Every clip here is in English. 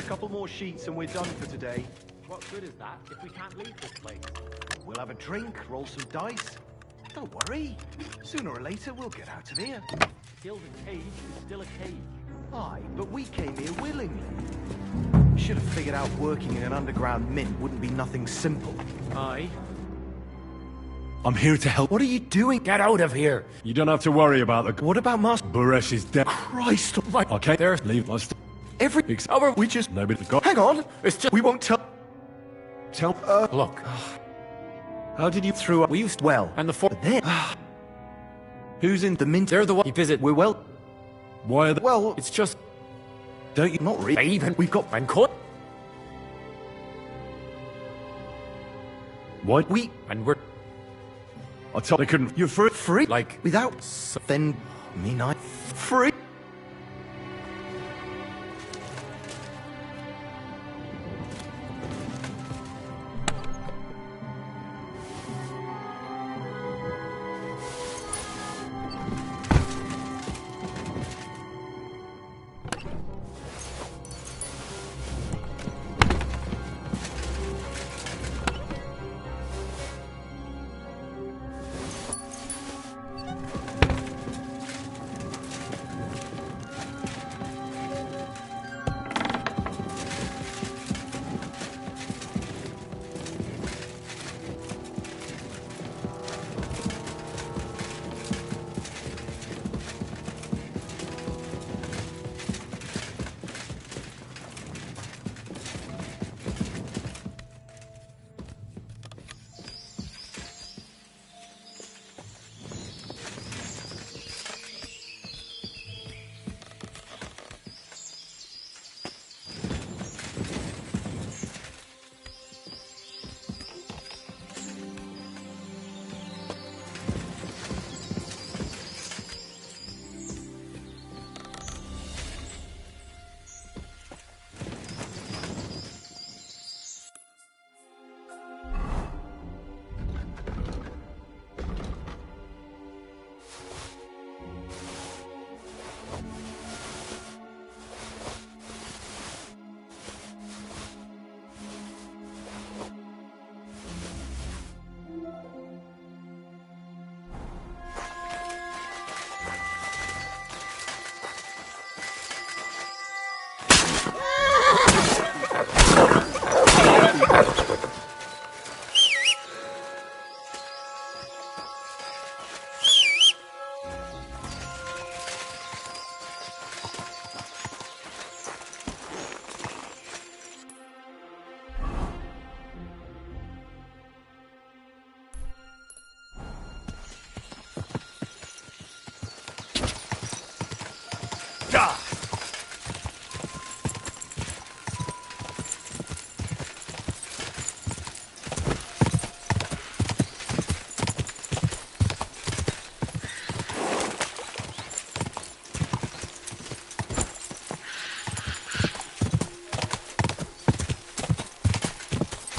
Couple more sheets and we're done for today. What good is that if we can't leave this place? We'll have a drink, roll some dice. Don't worry. Sooner or later, we'll get out of here. Gilded cage is still a cage. Aye, but we came here willingly. Should have figured out working in an underground mint wouldn't be nothing simple. Aye. I'm here to help. What are you doing? Get out of here! You don't have to worry about the... What about Master Baresh is dead. Christ? Right. Okay, there. Leave us. Every... We just... Nobody got... Hang on. It's just... We won't tell... Tell... Look. How did you... Through... We used... Well... And the four... Then... Who's in the mint? They're the one you visit. We're well... Why are they... Well... It's just... Don't you... Not really. Even... We've got... And cut. What? We... And we're... I told they couldn't... You're free? Like... Without... Then... Me not... Free?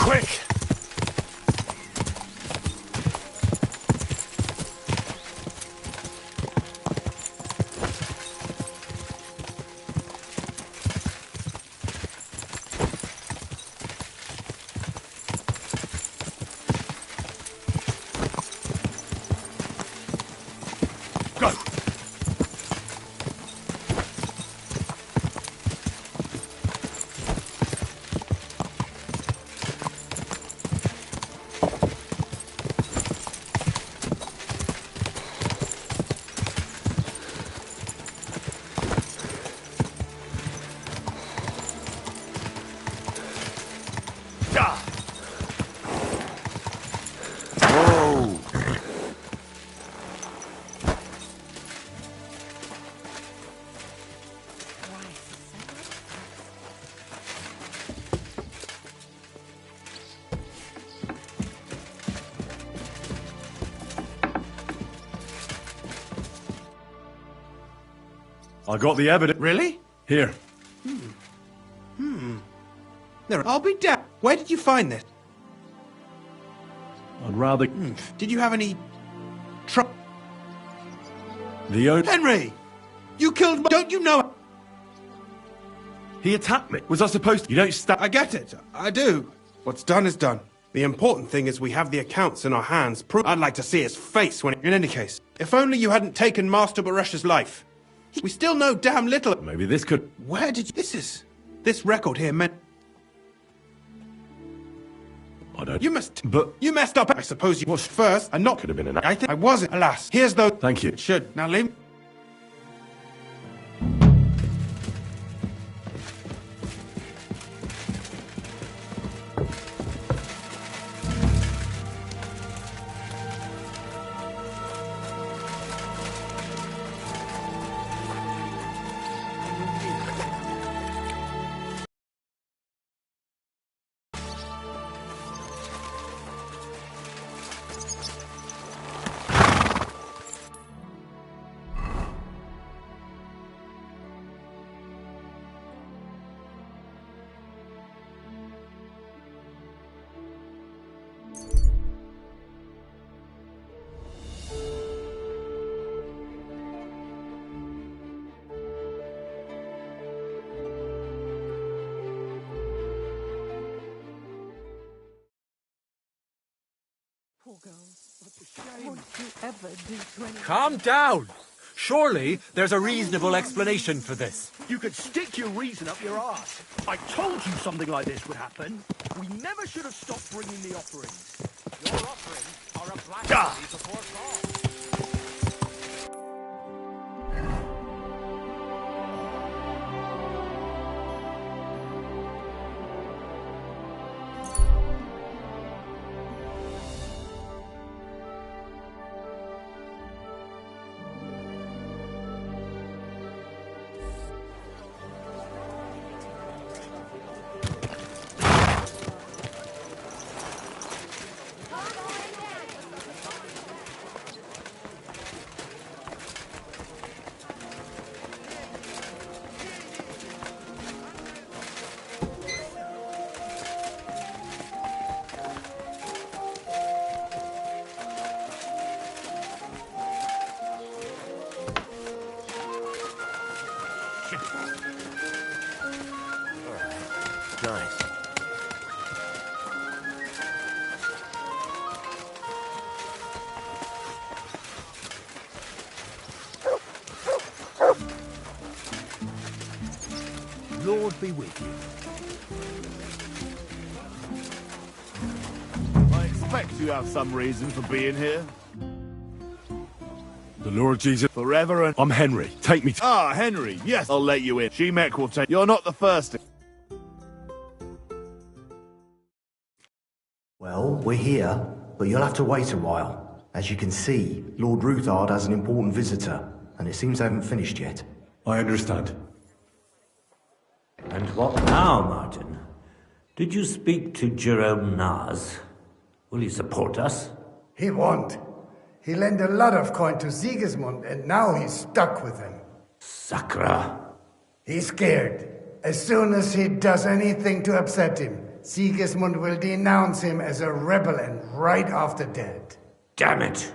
Quick! Go! I got the evidence. Really? Here. There, I'll be damned. Where did you find this? I'd rather... Did you have any trouble? The only... Henry! You killed my... Don't you know... He attacked me. Was I supposed to? You don't stab. I get it. I do. What's done is done. The important thing is we have the accounts in our hands. I'd like to see his face when... In any case, if only you hadn't taken Master Baresh's life. We still know damn little... Maybe this could... Where did you... This record here meant... I don't... You must... But... You messed up. I suppose you was first and not... Could have been an... I think I wasn't. Alas. Here's those... Thank you. It should. Now leave... Poor girl. What a shame. Won't you ever do to anyone? Calm down! Surely there's a reasonable explanation for this. You could stick your reason up your arse. I told you something like this would happen. We never should have stopped bringing the offerings. Your offerings are a blasphemy before God. Nice. Lord be with you. I expect you have some reason for being here. The Lord Jesus... Forever and... I'm Henry. Take me to... Ah, Henry. Yes, I'll let you in. Shemek will take... You're not the first. Well, we're here, but you'll have to wait a while. As you can see, Lord Ruthard has an important visitor, and it seems they haven't finished yet. I understand. And what now, Martin? Did you speak to Jerome Naz? Will he support us? He won't. He lent a lot of coin to Sigismund, and now he's stuck with him. Sakra! He's scared. As soon as he does anything to upset him, Sigismund will denounce him as a rebel and right off the dead. Damn it!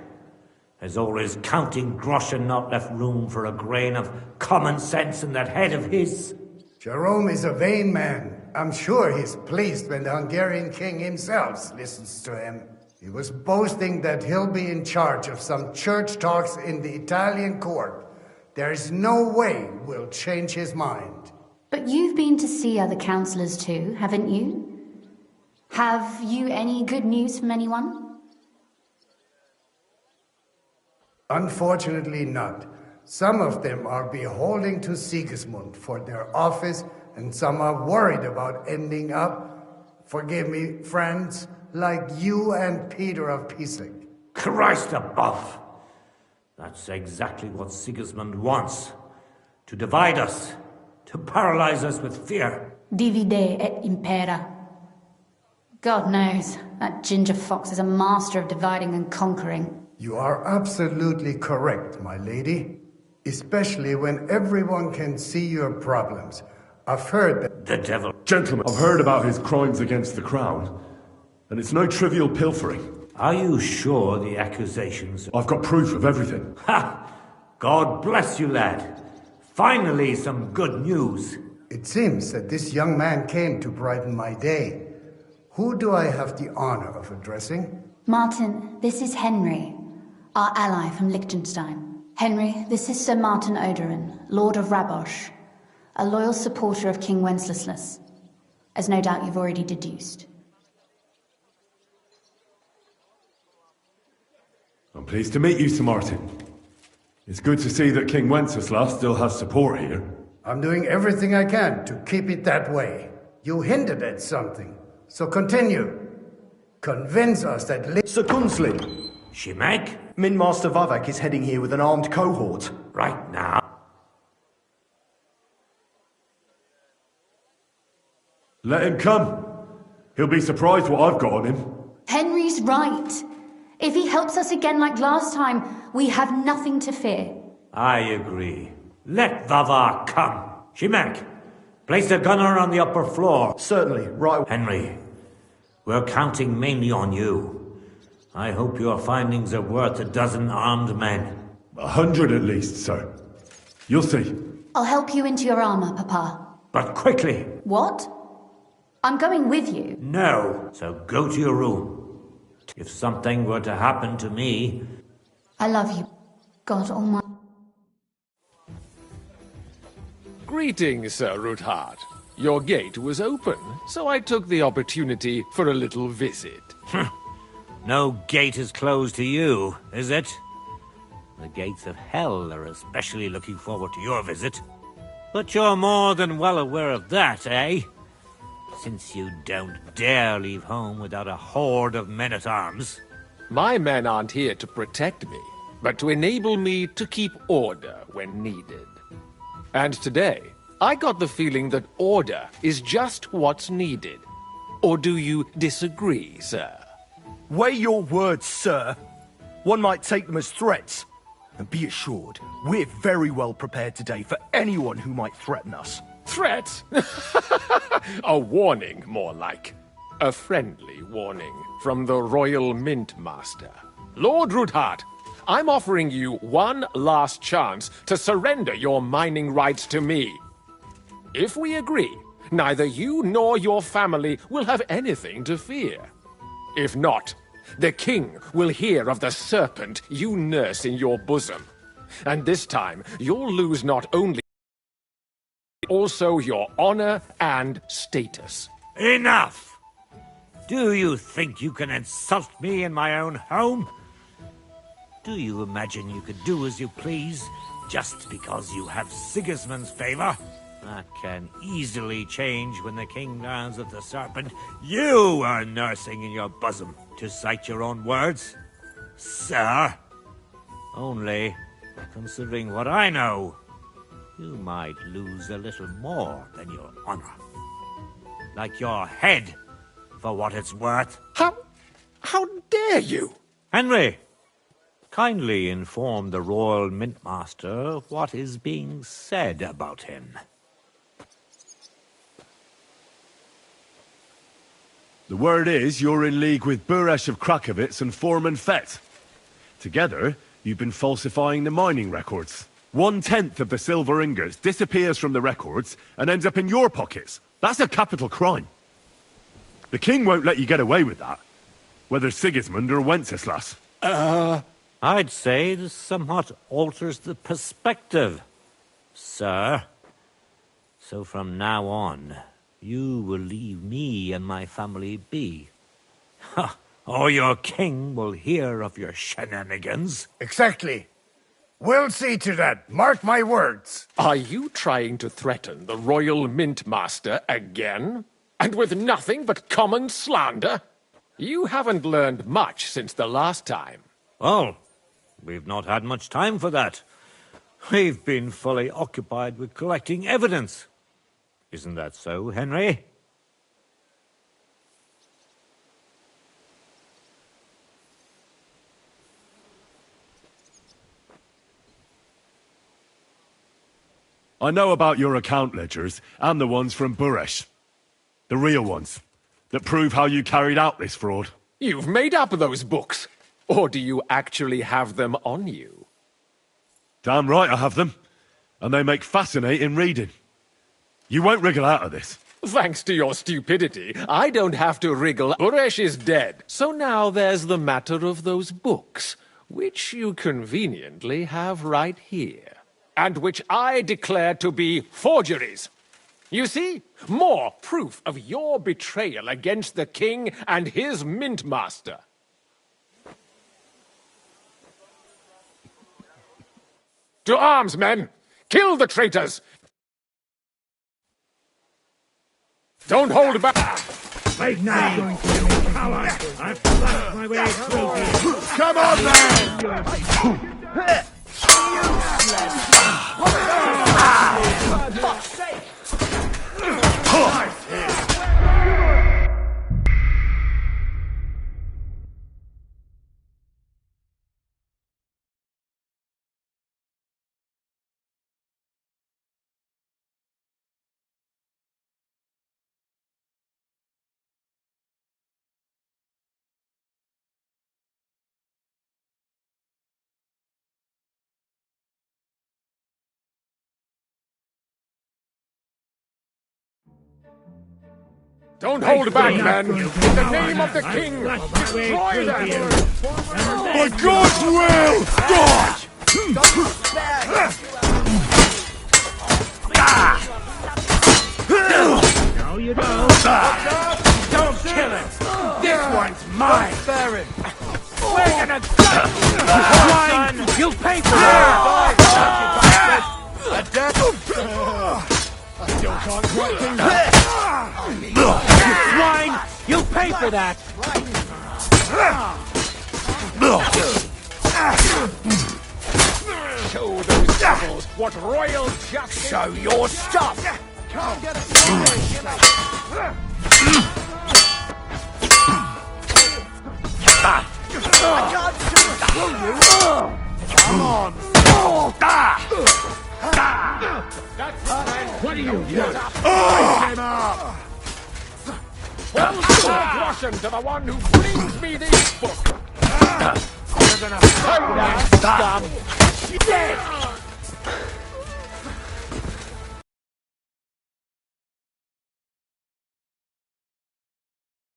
Has all his counting groschen not left room for a grain of common sense in that head of his? Jerome is a vain man. I'm sure he's pleased when the Hungarian king himself listens to him. He was boasting that he'll be in charge of some church talks in the Italian court. There's no way we'll change his mind. But you've been to see other councillors too, haven't you? Have you any good news from anyone? Unfortunately not. Some of them are beholding to Sigismund for their office, and some are worried about ending up, forgive me, friends, like you and Peter of Piesling. Christ above! That's exactly what Sigismund wants. To divide us. To paralyze us with fear. Divide et impera. God knows, that ginger fox is a master of dividing and conquering. You are absolutely correct, my lady. Especially when everyone can see your problems. I've heard that... The devil. Gentlemen, I've heard about his crimes against the crown. And it's no trivial pilfering. Are you sure the accusations... I've got proof of everything. Ha! God bless you, lad. Finally, some good news. It seems that this young man came to brighten my day. Who do I have the honor of addressing? Martin, this is Henry, our ally from Liechtenstein. Henry, this is Sir Martin Odoran, Lord of Rabosh, a loyal supporter of King Wenceslas, as no doubt you've already deduced. I'm pleased to meet you, Sir Martin. It's good to see that King Wenceslas still has support here. I'm doing everything I can to keep it that way. You hinted at something, so continue. Convince us that Sir Kunzling! Shimek? Min Master Vavak is heading here with an armed cohort. Right now. Let him come. He'll be surprised what I've got on him. Henry's right. If he helps us again like last time, we have nothing to fear. I agree. Let Vavar come. Shimek, place a gunner on the upper floor. Certainly, right. Henry, we're counting mainly on you. I hope your findings are worth a dozen armed men. 100 at least, sir. You'll see. I'll help you into your armor, Papa. But quickly. What? I'm going with you. No. So go to your room. If something were to happen to me... I love you, God Almighty. Greetings, Sir Ruthard. Your gate was open, so I took the opportunity for a little visit. No gate is closed to you, is it? The gates of hell are especially looking forward to your visit. But you're more than well aware of that, eh? Since you don't dare leave home without a horde of men-at-arms. My men aren't here to protect me, but to enable me to keep order when needed. And today, I got the feeling that order is just what's needed. Or do you disagree, sir? Weigh your words, sir. One might take them as threats. And be assured, we're very well prepared today for anyone who might threaten us. Threat? A warning, more like. A friendly warning from the Royal Mint Master. Lord Ruthard, I'm offering you one last chance to surrender your mining rights to me. If we agree, neither you nor your family will have anything to fear. If not, the king will hear of the serpent you nurse in your bosom. And this time, you'll lose not only also your honor and status. Enough! Do you think you can insult me in my own home? Do you imagine you could do as you please, just because you have Sigismund's favor? That can easily change when the king learns of the serpent you are nursing in your bosom, to cite your own words, sir. Only, considering what I know, you might lose a little more than your honor. Like your head, for what it's worth. How dare you? Henry, kindly inform the Royal Mint Master what is being said about him. The word is you're in league with Buresh of Krakowitz and Foreman Fett. Together, you've been falsifying the mining records. 1/10 of the silver ingots disappears from the records and ends up in your pockets. That's a capital crime. The king won't let you get away with that, whether Sigismund or Wenceslas. I'd say this somewhat alters the perspective, sir. So from now on, you will leave me and my family be. Or your king will hear of your shenanigans. Exactly. We'll see to that. Mark my words. Are you trying to threaten the Royal Mint Master again? And with nothing but common slander? You haven't learned much since the last time. Well, we've not had much time for that. We've been fully occupied with collecting evidence. Isn't that so, Henry? I know about your account ledgers and the ones from Buresh. The real ones, that prove how you carried out this fraud. You've made up those books. Or do you actually have them on you? Damn right I have them. And they make fascinating reading. You won't wriggle out of this. Thanks to your stupidity, I don't have to wriggle. Buresh is dead. So now there's the matter of those books, which you conveniently have right here, and which I declare to be forgeries. You see? More proof of your betrayal against the king and his mint master. To arms, men! Kill the traitors! Don't hold back! Right now! I've flashed my way through here. Come on, man! Don't hold back, men! In the name of the king, destroy them! By God's will! Dodge! No, you don't. Don't kill him! This one's mine! Spare him! We're gonna die! You'll pay for that! I still can't quite think that. Swine! You'll pay for that! Show those devils what royal justice... Show your stuff! Come get us! Come on! What are you doing? Him up! Hold your Russian to the one who brings me these books! You're gonna fight that scum! Dead!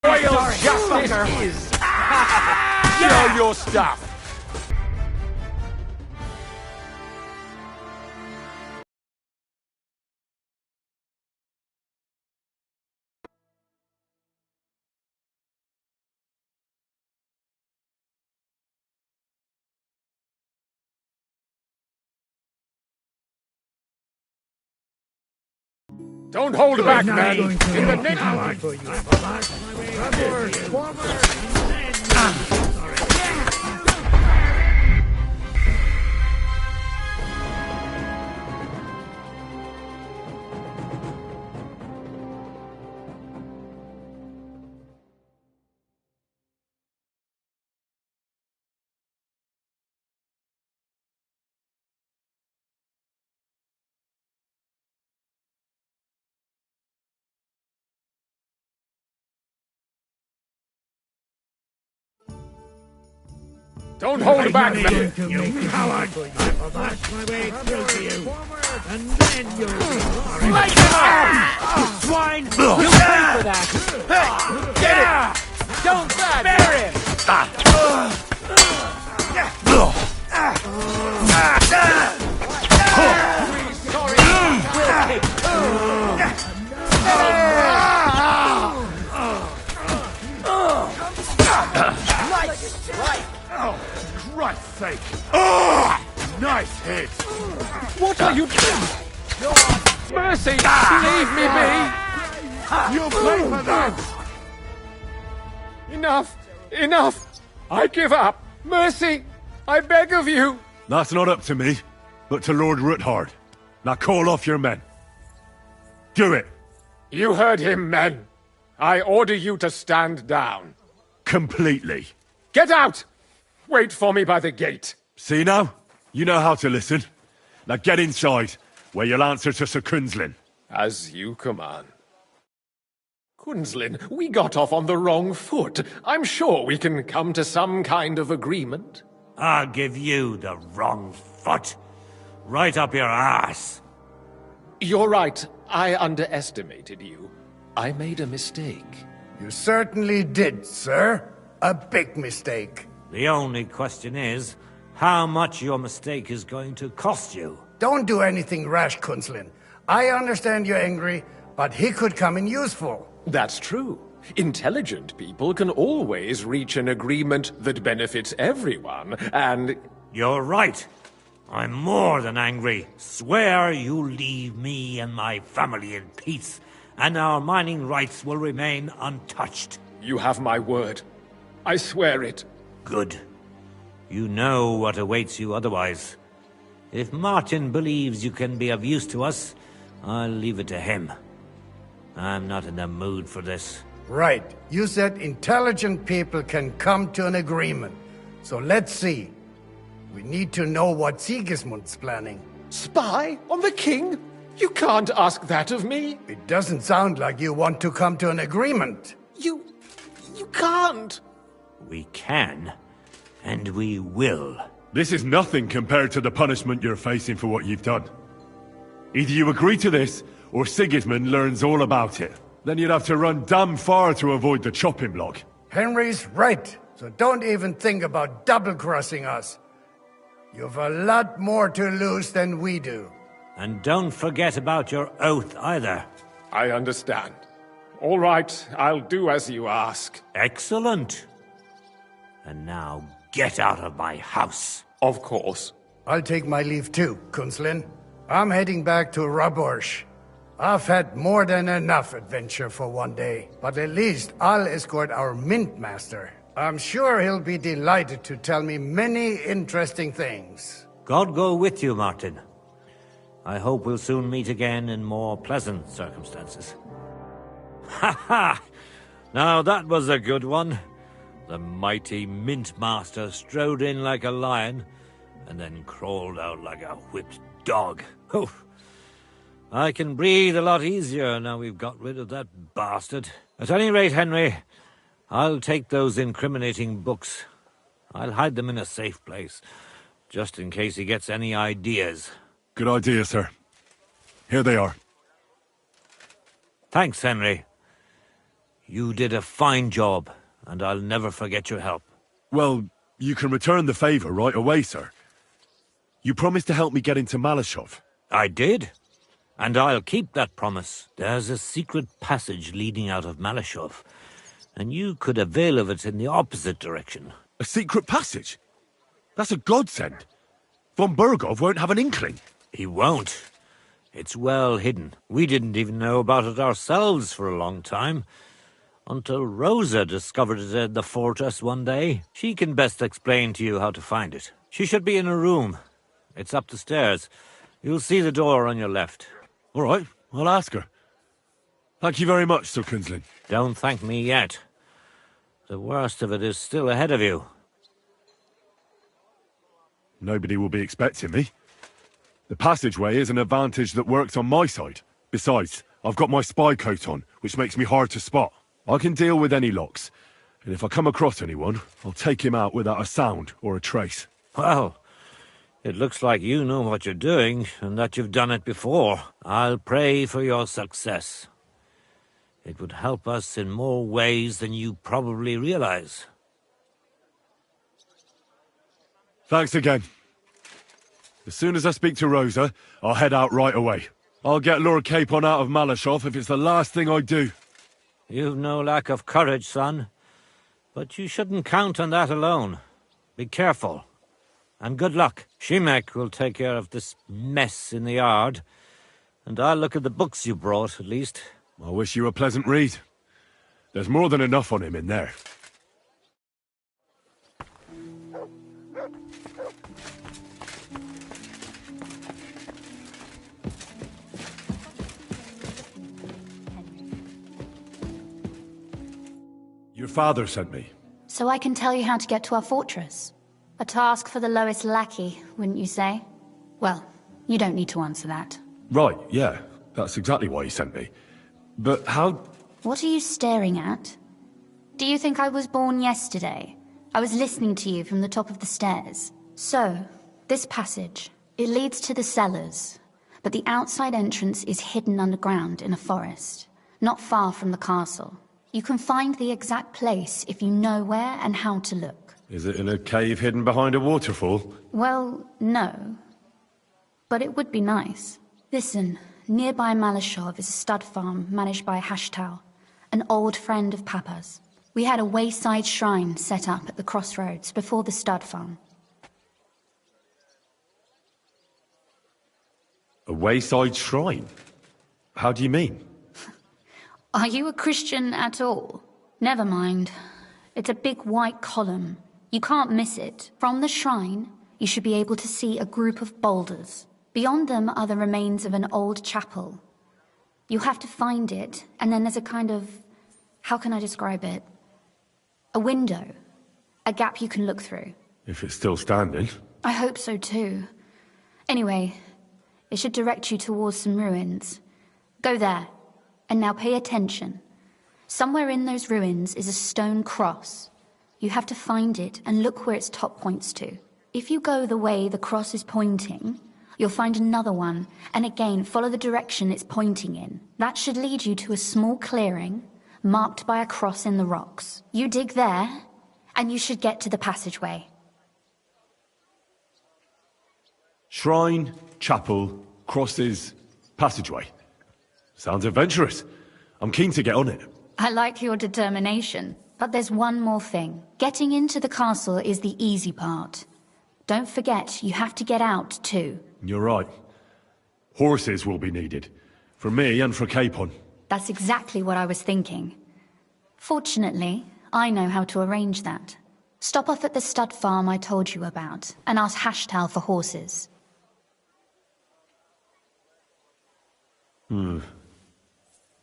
Royal justice is... Show your stuff! Don't hold back, man! In the name of... Don't hold back, man! You coward! I'll flash my way through to you, and then you'll be sorry. Light him up! Swine! You'll pay for that! Get it! Don't spare him! Christ's sake! Oh, nice hit! What are you doing? Mercy! Leave me be! You'll pay for that! Enough! Enough! I give up! Mercy! I beg of you! That's not up to me, but to Lord Ruthard. Now call off your men. Do it! You heard him, men. I order you to stand down. Completely. Get out! Wait for me by the gate. See now? You know how to listen. Now get inside, where you'll answer to Sir Kunzlin. As you command. Kunzlin, we got off on the wrong foot. I'm sure we can come to some kind of agreement. I'll give you the wrong foot. Right up your ass. You're right. I underestimated you. I made a mistake. You certainly did, sir. A big mistake. The only question is, how much your mistake is going to cost you. Don't do anything rash, Kunslin. I understand you're angry, but he could come in useful. That's true. Intelligent people can always reach an agreement that benefits everyone, and... You're right. I'm more than angry. Swear you'll leave me and my family in peace, and our mining rights will remain untouched. You have my word. I swear it. Good. You know what awaits you otherwise. If Martin believes you can be of use to us, I'll leave it to him. I'm not in the mood for this. Right. You said intelligent people can come to an agreement. So let's see. We need to know what Sigismund's planning. Spy on the king? You can't ask that of me. It doesn't sound like you want to come to an agreement. You can't. We can, and we will. This is nothing compared to the punishment you're facing for what you've done. Either you agree to this, or Sigismund learns all about it. Then you'd have to run damn far to avoid the chopping block. Henry's right, so don't even think about double-crossing us. You've a lot more to lose than we do. And don't forget about your oath either. I understand. All right, I'll do as you ask. Excellent. And now get out of my house. Of course. I'll take my leave too, Kunslin. I'm heading back to Raborsh. I've had more than enough adventure for one day, but at least I'll escort our Mint Master. I'm sure he'll be delighted to tell me many interesting things. God go with you, Martin. I hope we'll soon meet again in more pleasant circumstances. Ha ha! Now that was a good one. The mighty Mint Master strode in like a lion, and then crawled out like a whipped dog. Oof. I can breathe a lot easier now we've got rid of that bastard. At any rate, Henry, I'll take those incriminating books. I'll hide them in a safe place, just in case he gets any ideas. Good idea, sir. Here they are. Thanks, Henry. You did a fine job, and I'll never forget your help. Well, you can return the favor right away, sir. You promised to help me get into Malashov. I did. And I'll keep that promise. There's a secret passage leading out of Malashov, and you could avail of it in the opposite direction. A secret passage? That's a godsend. Von Burgov won't have an inkling. He won't. It's well hidden. We didn't even know about it ourselves for a long time, until Rosa discovered it in the fortress one day. She can best explain to you how to find it. She should be in her room. It's up the stairs. You'll see the door on your left. All right, I'll ask her. Thank you very much, Sir Kunslin. Don't thank me yet. The worst of it is still ahead of you. Nobody will be expecting me. The passageway is an advantage that works on my side. Besides, I've got my spy coat on, which makes me hard to spot. I can deal with any locks, and if I come across anyone, I'll take him out without a sound or a trace. Well, it looks like you know what you're doing, and that you've done it before. I'll pray for your success. It would help us in more ways than you probably realize. Thanks again. As soon as I speak to Rosa, I'll head out right away. I'll get Lord Capon out of Malashov if it's the last thing I do. You've no lack of courage, son. But you shouldn't count on that alone. Be careful. And good luck. Shimek will take care of this mess in the yard. And I'll look at the books you brought, at least. I wish you a pleasant read. There's more than enough on him in there. Your father sent me. So I can tell you how to get to our fortress. A task for the lowest lackey, wouldn't you say? Well, you don't need to answer that. Right, yeah. That's exactly why he sent me. But how... What are you staring at? Do you think I was born yesterday? I was listening to you from the top of the stairs. So, this passage, it leads to the cellars. but the outside entrance is hidden underground in a forest, not far from the castle. You can find the exact place if you know where and how to look. Is it in a cave hidden behind a waterfall? Well, no. But it would be nice. Listen, nearby Malashov is a stud farm managed by Hashtal, an old friend of Papa's. We had a wayside shrine set up at the crossroads before the stud farm. A wayside shrine? How do you mean? Are you a Christian at all? Never mind. It's a big white column. You can't miss it. From the shrine, you should be able to see a group of boulders. Beyond them are the remains of an old chapel. You have to find it, and then there's a kind of... how can I describe it? A window. A gap you can look through. If it's still standing. I hope so too. Anyway, it should direct you towards some ruins. Go there. And now pay attention. Somewhere in those ruins is a stone cross. You have to find it and look where its top points to. If you go the way the cross is pointing, you'll find another one, and again follow the direction it's pointing in. That should lead you to a small clearing, marked by a cross in the rocks. You dig there, and you should get to the passageway. Shrine, chapel, crosses, passageway. Sounds adventurous. I'm keen to get on it. I like your determination, but there's one more thing. Getting into the castle is the easy part. Don't forget, you have to get out too. You're right. Horses will be needed. For me and for Capon. That's exactly what I was thinking. Fortunately, I know how to arrange that. Stop off at the stud farm I told you about, and ask Hashtal for horses.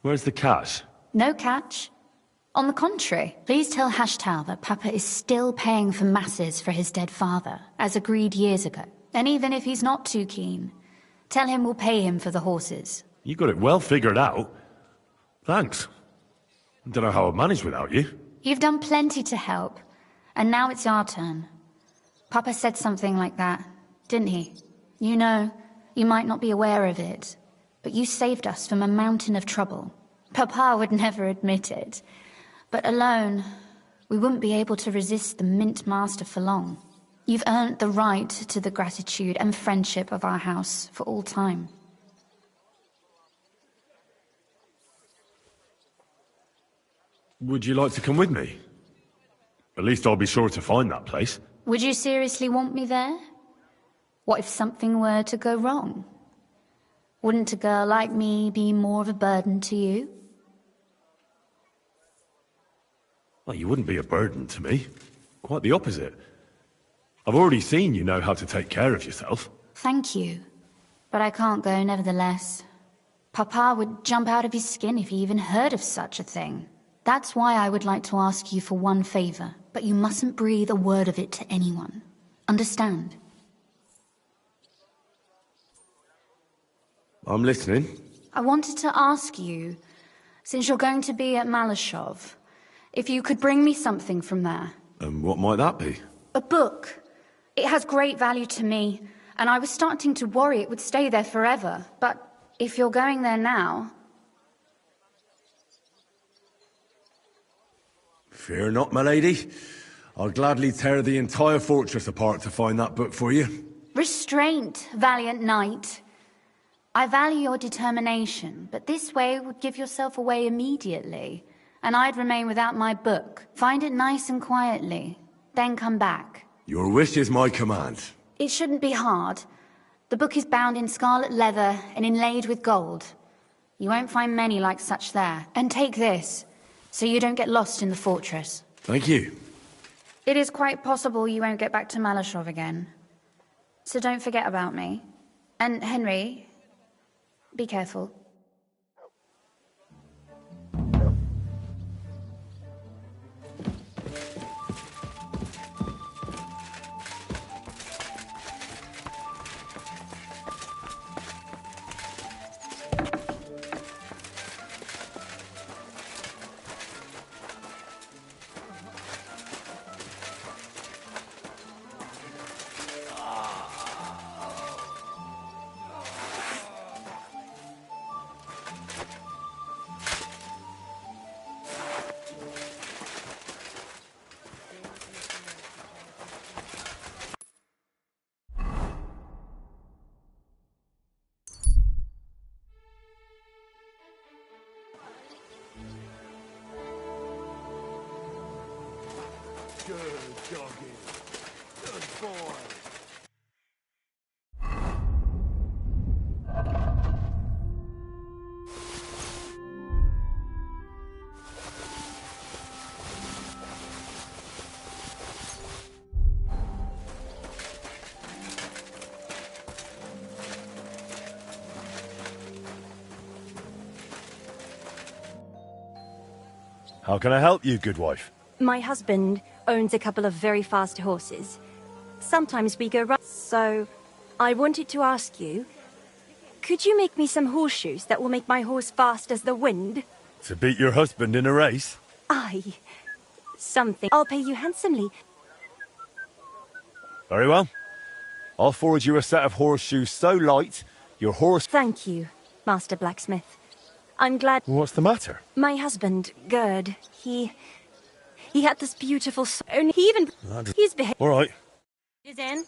Where's the cash? No catch. On the contrary, please tell Hashtal that Papa is still paying for masses for his dead father, as agreed years ago. And even if he's not too keen, tell him we'll pay him for the horses. You got it well figured out. Thanks. Don't know how I'd manage without you. You've done plenty to help, and now it's our turn. Papa said something like that, didn't he? You know, you might not be aware of it, but you saved us from a mountain of trouble. Papa would never admit it, but alone, we wouldn't be able to resist the Mint Master for long. You've earned the right to the gratitude and friendship of our house for all time. Would you like to come with me? At least I'll be sure to find that place. Would you seriously want me there? What if something were to go wrong? Wouldn't a girl like me be more of a burden to you? Well, you wouldn't be a burden to me. Quite the opposite. I've already seen you know how to take care of yourself. Thank you. But I can't go nevertheless. Papa would jump out of his skin if he even heard of such a thing. That's why I would like to ask you for one favor, but you mustn't breathe a word of it to anyone. Understand? I'm listening. I wanted to ask you, since you're going to be at Malashov, if you could bring me something from there. And what might that be? A book. It has great value to me, and I was starting to worry it would stay there forever. But if you're going there now... Fear not, my lady. I'll gladly tear the entire fortress apart to find that book for you. Restraint, valiant knight. I value your determination, but this way would give yourself away immediately, and I'd remain without my book. Find it nice and quietly, then come back. Your wish is my command. It shouldn't be hard. The book is bound in scarlet leather and inlaid with gold. You won't find many like such there. And take this, so you don't get lost in the fortress. Thank you. It is quite possible you won't get back to Malashov again. So don't forget about me. And Henry, be careful. How can I help you, good wife? My husband owns a couple of very fast horses. Sometimes we go run, so I wanted to ask you, could you make me some horseshoes that will make my horse fast as the wind? To beat your husband in a race? Aye. Something. I'll pay you handsomely. Very well. I'll forward you a set of horseshoes so light, your horse... Thank you, Master Blacksmith. I'm glad... What's the matter? My husband, Gerd, he had this beautiful... He even... He's behaved... All right. Is in.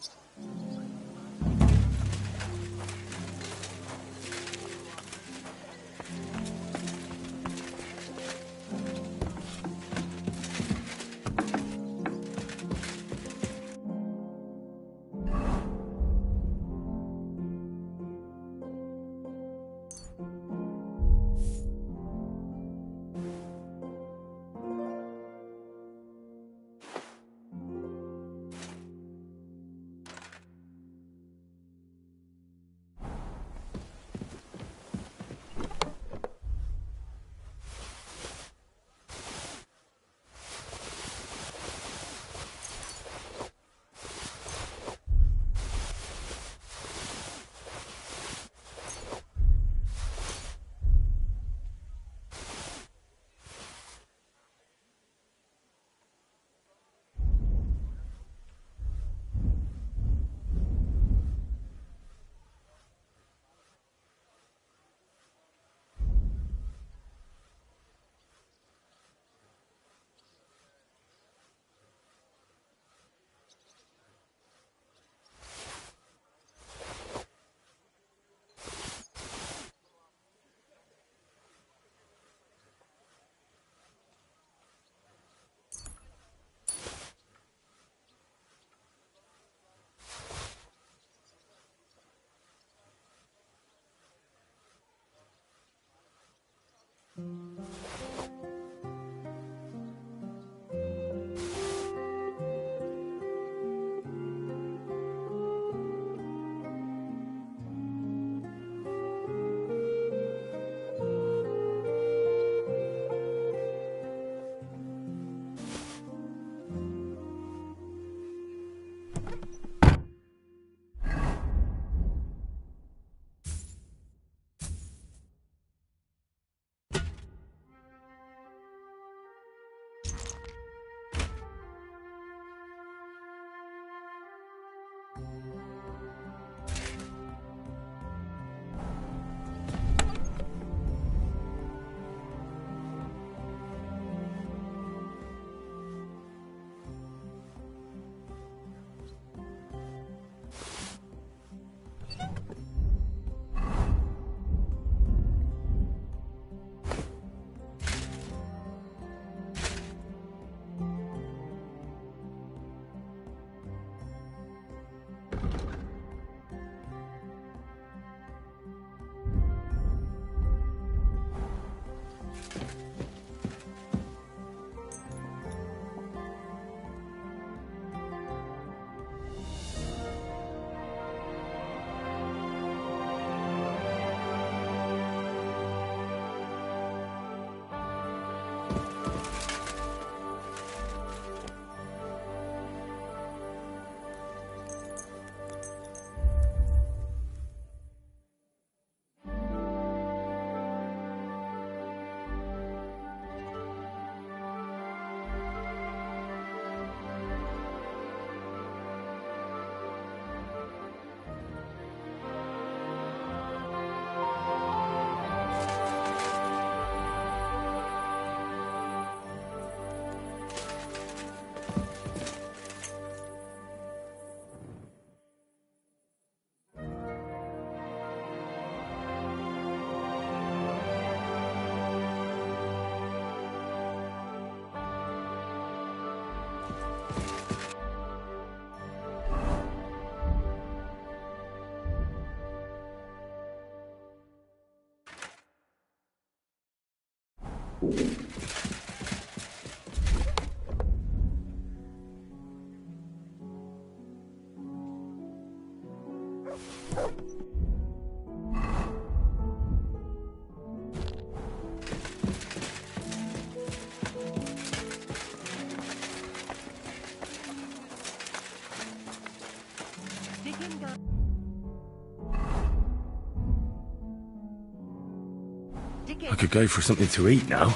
I could go for something to eat now.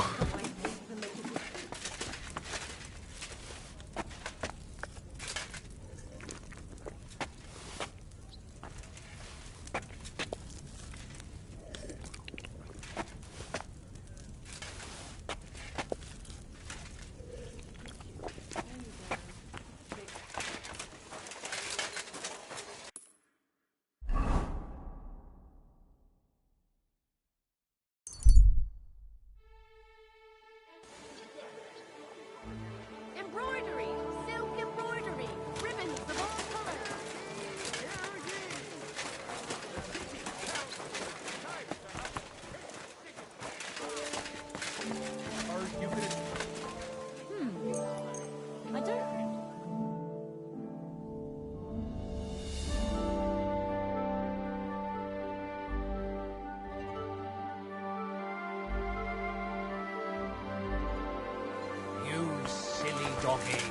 Embroidery! Silk embroidery! Ribbons of all colors! I don't... You silly doggy.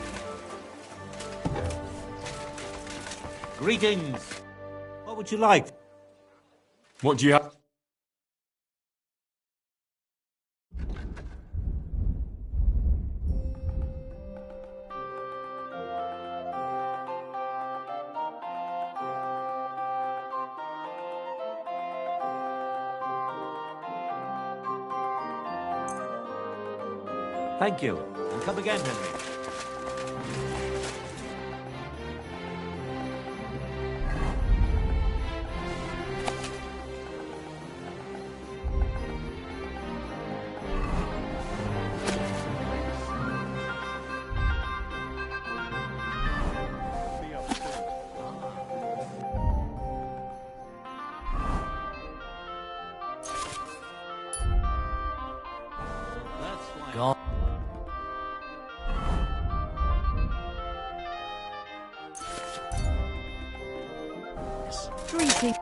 Greetings. What would you like? What do you have? Thank you. And come again, Henry. Gone. Greeting.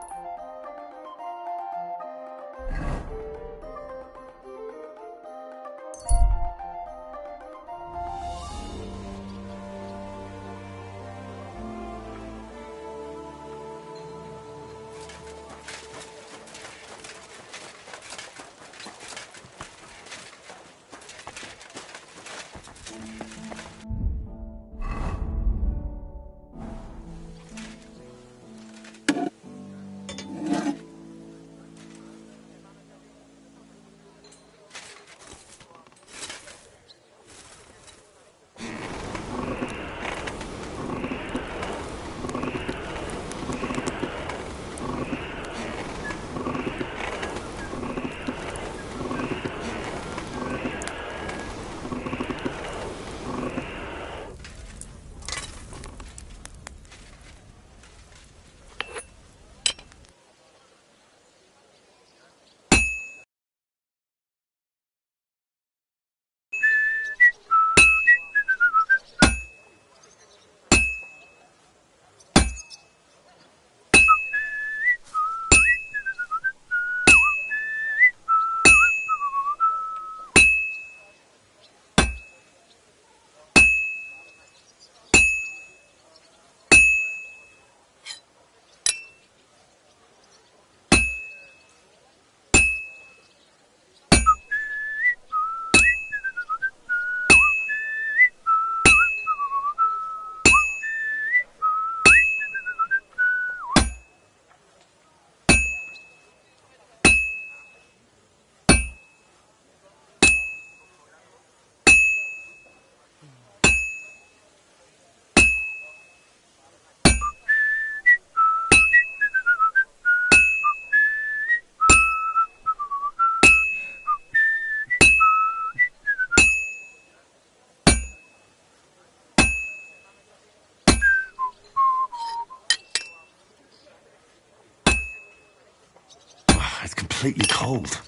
It's completely cold.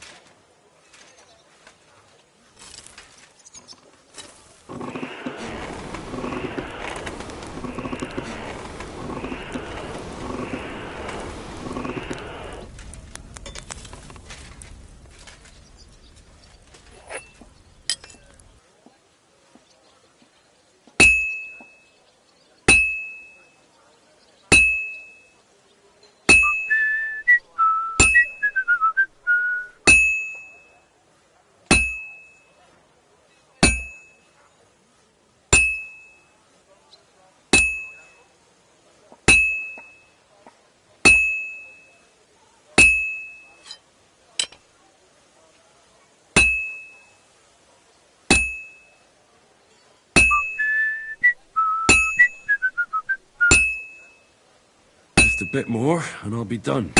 Just a bit more, and I'll be done.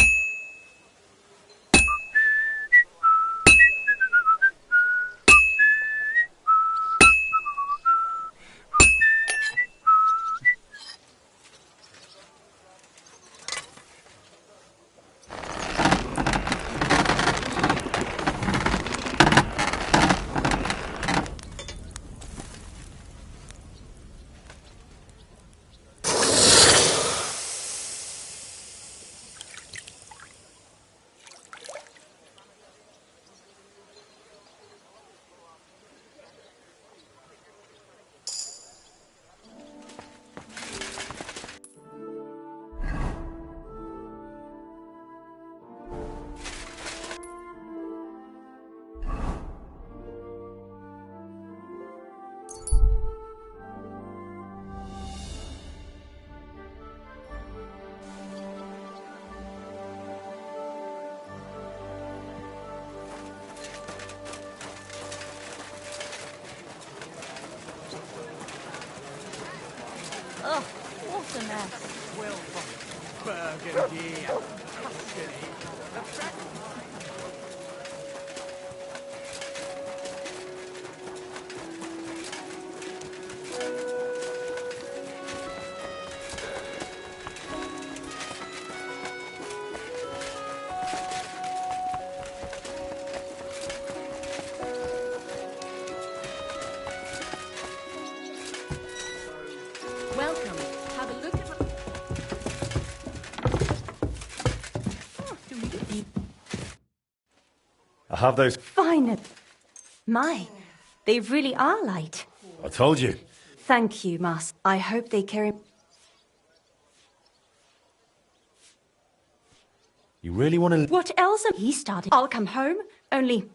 Ugh, what a mess. Well, Burgundy, Tuscany, Welcome. Have a look at my... I have those. Fine. My, they really are light. I told you. Thank you, Master. I hope they carry... You really want to... What else am he started? I'll come home, only...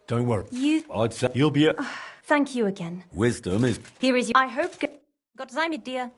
Don't worry. You... I'd say you'll be a... Thank you again. Wisdom is... Here is your... I hope... Gott sei mit dir.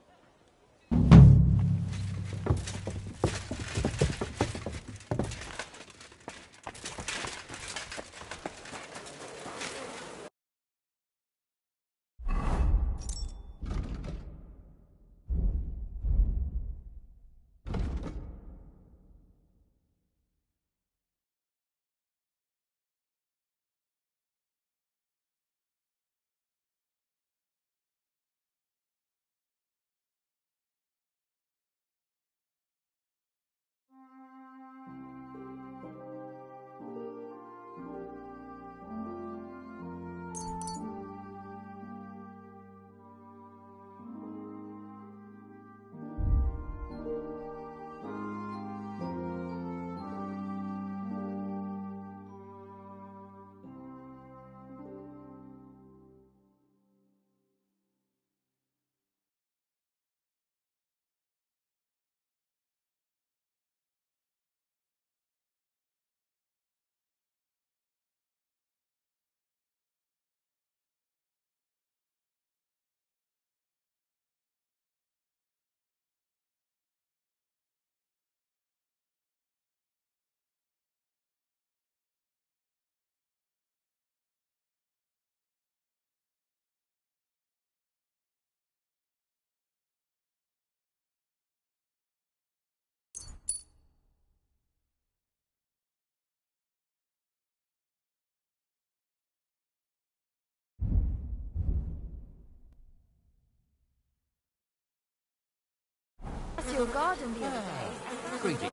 That's your garden the other day. Greeting.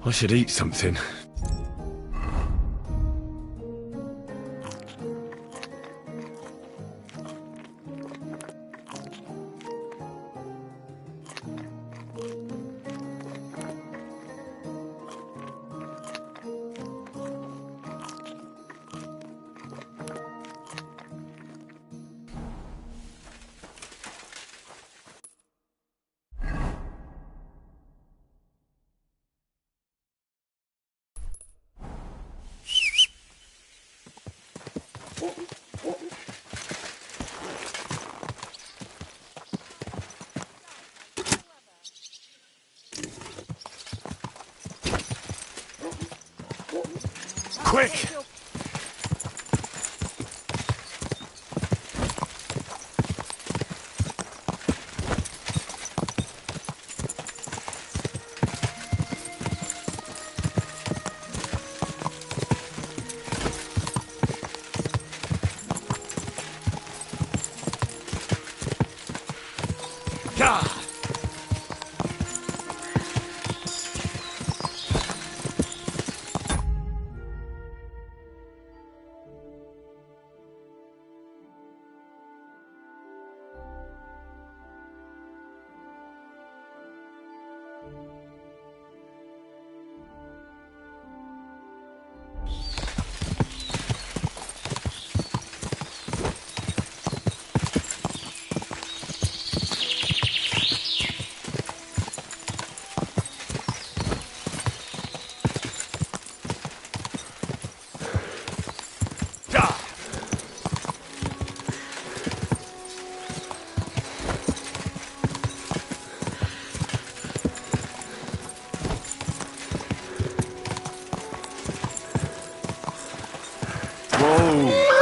I should eat something. Quick!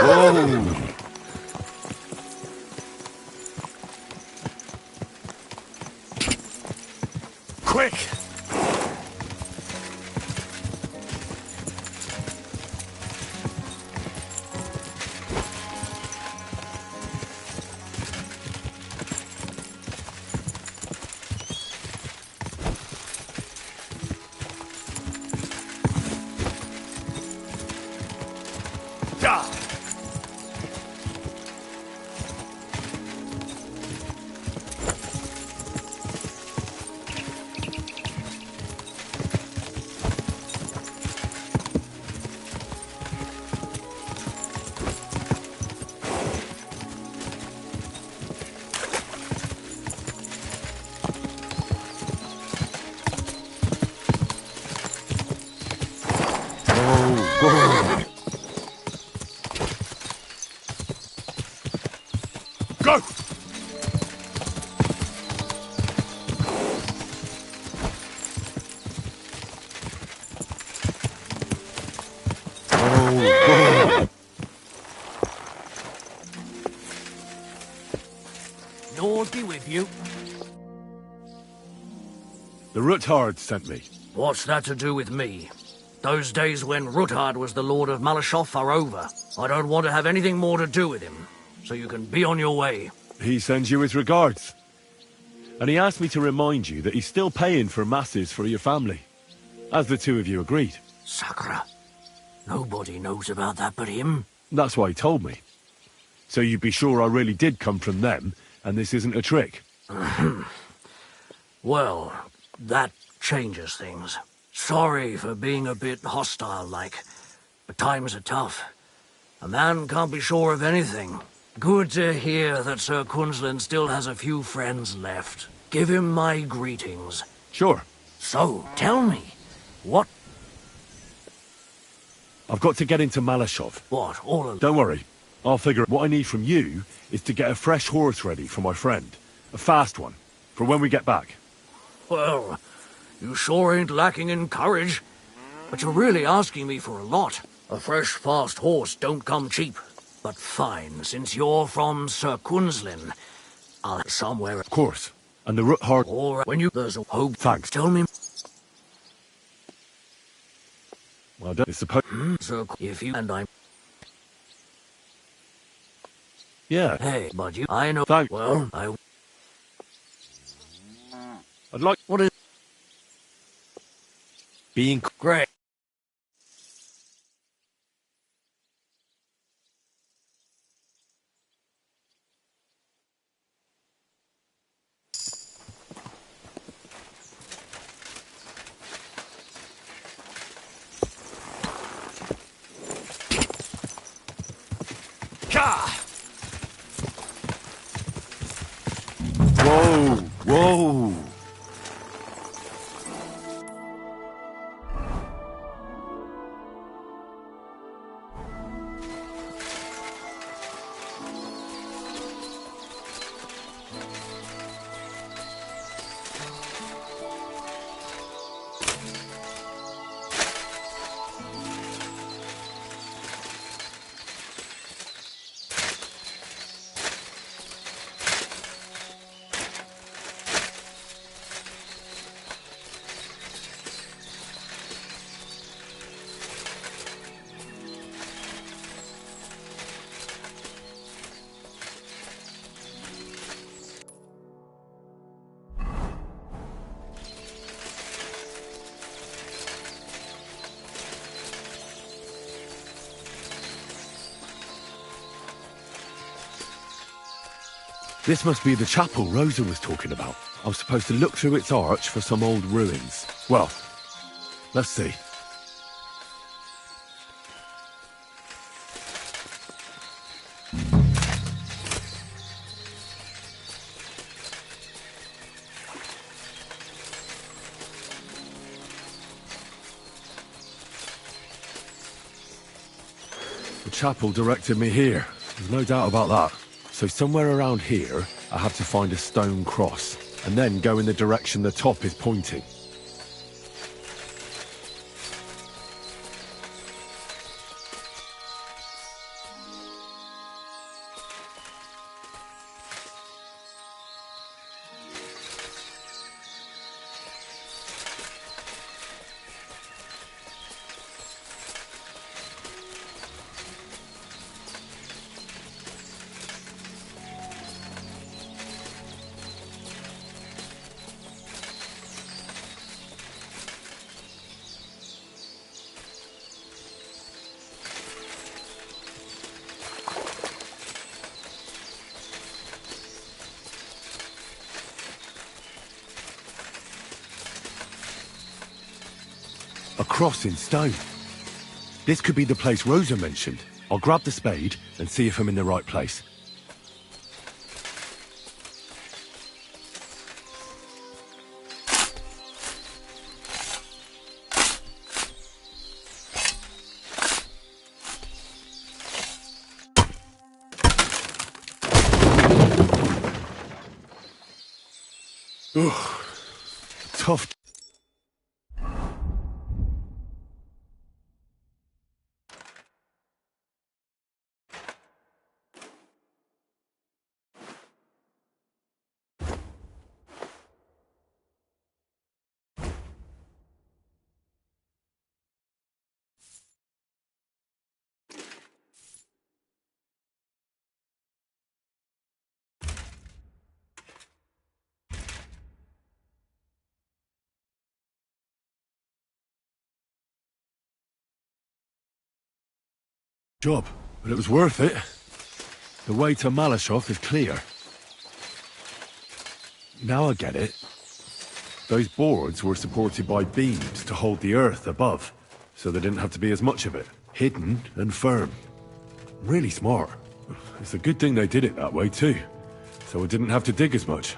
Whoa! Quick! Go! Lord be with you. The Ruthard sent me. What's that to do with me? Those days when Ruthard was the Lord of Malashoff are over. I don't want to have anything more to do with him, so you can be on your way. He sends you his regards. And he asked me to remind you that he's still paying for masses for your family, as the two of you agreed. Sakra. Nobody knows about that but him. That's why he told me. So you'd be sure I really did come from them, and this isn't a trick. Well, that changes things. Sorry for being a bit hostile-like, but times are tough. A man can't be sure of anything. Good to hear that Sir Kunzlin still has a few friends left. Give him my greetings. Sure. So, tell me, what... I've got to get into Malashov. What, all alone? Don't worry. I'll figure it. What I need from you is to get a fresh horse ready for my friend. A fast one, for when we get back. Well, you sure ain't lacking in courage. But you're really asking me for a lot. A fresh, fast horse don't come cheap. But fine, since you're from Sir Kunzlin, I'll have somewhere... Of course. And the Ruthard... All right, when you... There's a hope... Thanks. Tell me... Well, I don't suppose... So, if you and I... Yeah. Hey, but you... I know... Thanks. Well, I... I'd like... What is... Being... Great. Whoa! Whoa! This must be the chapel Rosa was talking about. I was supposed to look through its arch for some old ruins. Well, let's see. The chapel directed me here. There's no doubt about that. So somewhere around here, I have to find a stone cross, and then go in the direction the top is pointing. A cross in stone. This could be the place Rosa mentioned. I'll grab the spade and see if I'm in the right place. Ugh. Tough. Job, but it was worth it. The way to Malashov is clear. Now I get it. Those boards were supported by beams to hold the earth above, so there didn't have to be as much of it. Hidden and firm. Really smart. It's a good thing they did it that way too, so I didn't have to dig as much.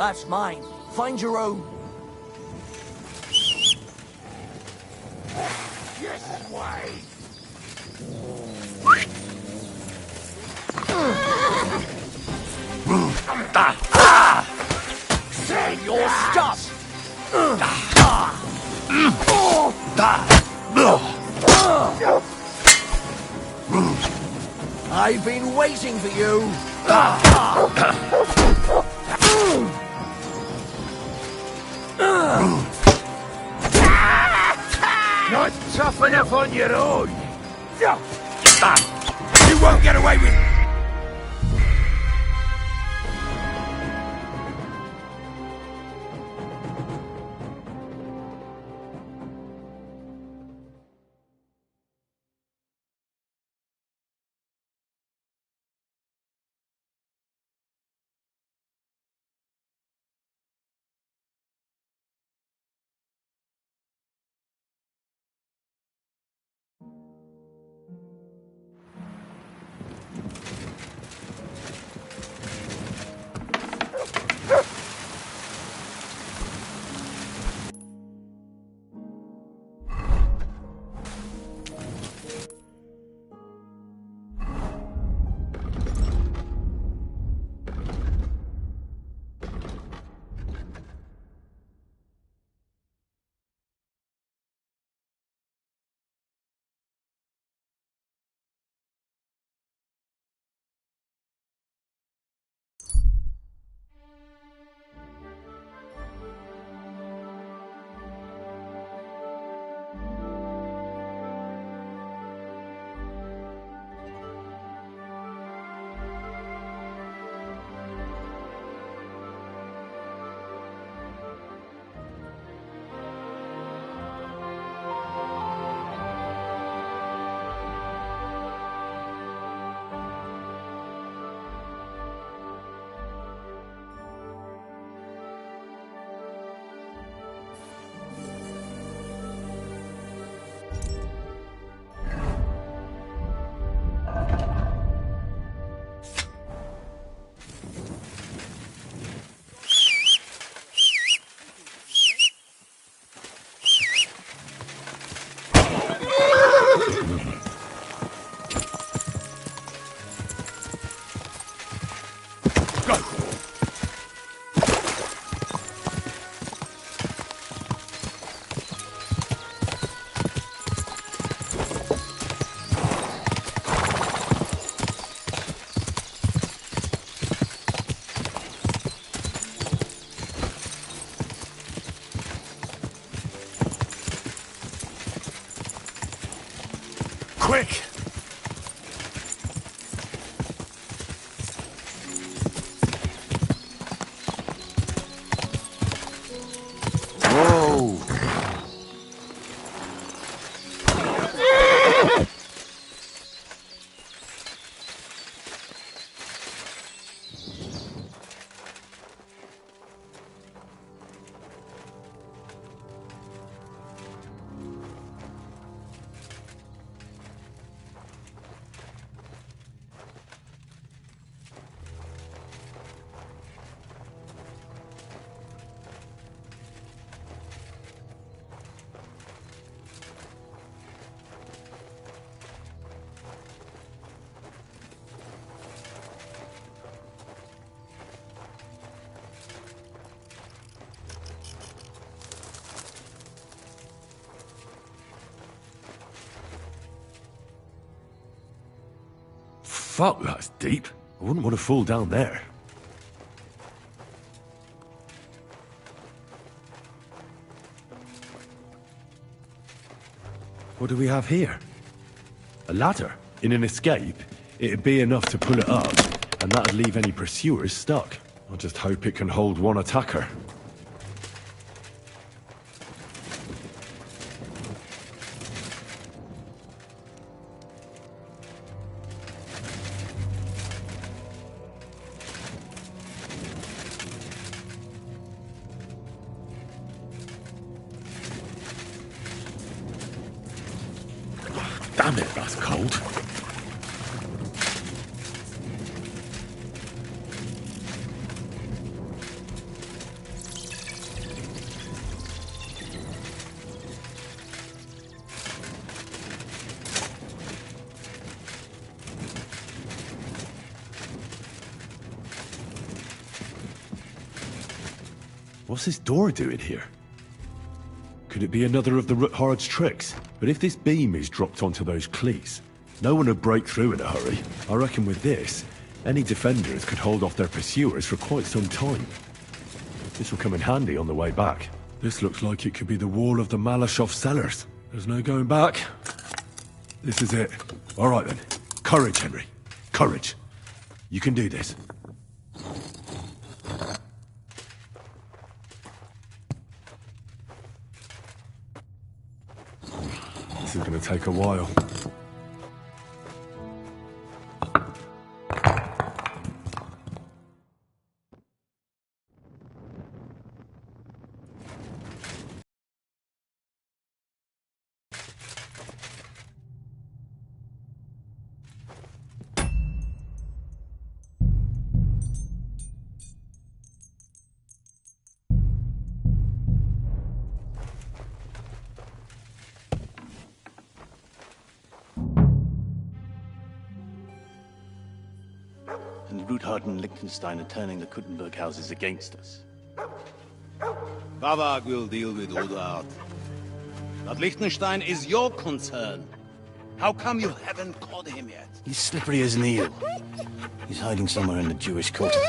That's mine. Find your own. Yes, why? Say your stuff! I've been waiting for you! Not tough enough on your own. You won't get away with it. Quick! Whoa! Fuck, that's deep. I wouldn't want to fall down there. What do we have here? A ladder? In an escape, it'd be enough to pull it up, and that'd leave any pursuers stuck. I'll just hope it can hold one attacker. Damn it, that's cold. What's this door doing here? Could it be another of the Ruthard's tricks? But if this beam is dropped onto those cleats, no one would break through in a hurry. I reckon with this, any defenders could hold off their pursuers for quite some time. This will come in handy on the way back. This looks like it could be the wall of the Malashov cellars. There's no going back. This is it. All right then. Courage, Henry. Courage. You can do this. This is going to take a while. And Ruthard and Liechtenstein are turning the Kuttenberg houses against us. Bavag will deal with Ruthard. But Liechtenstein is your concern. How come you haven't caught him yet? He's slippery as an eel. He's hiding somewhere in the Jewish quarter.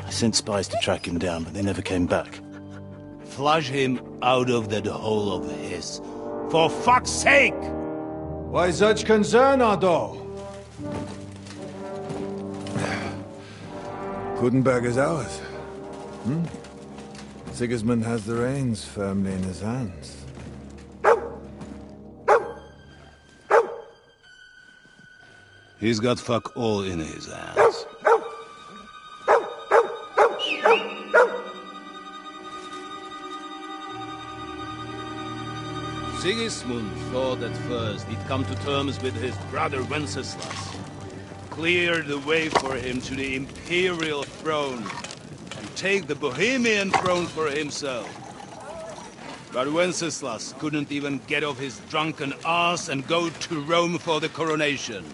I sent spies to track him down, but they never came back. Flush him out of that hole of his. For fuck's sake! Why such concern, Ardo? Kuttenberg is ours. Sigismund has the reins firmly in his hands. He's got fuck all in his hands. Sigismund thought at first he'd come to terms with his brother Wenceslas. Clear the way for him to the imperial throne and take the Bohemian throne for himself. But Wenceslas couldn't even get off his drunken ass and go to Rome for the coronation.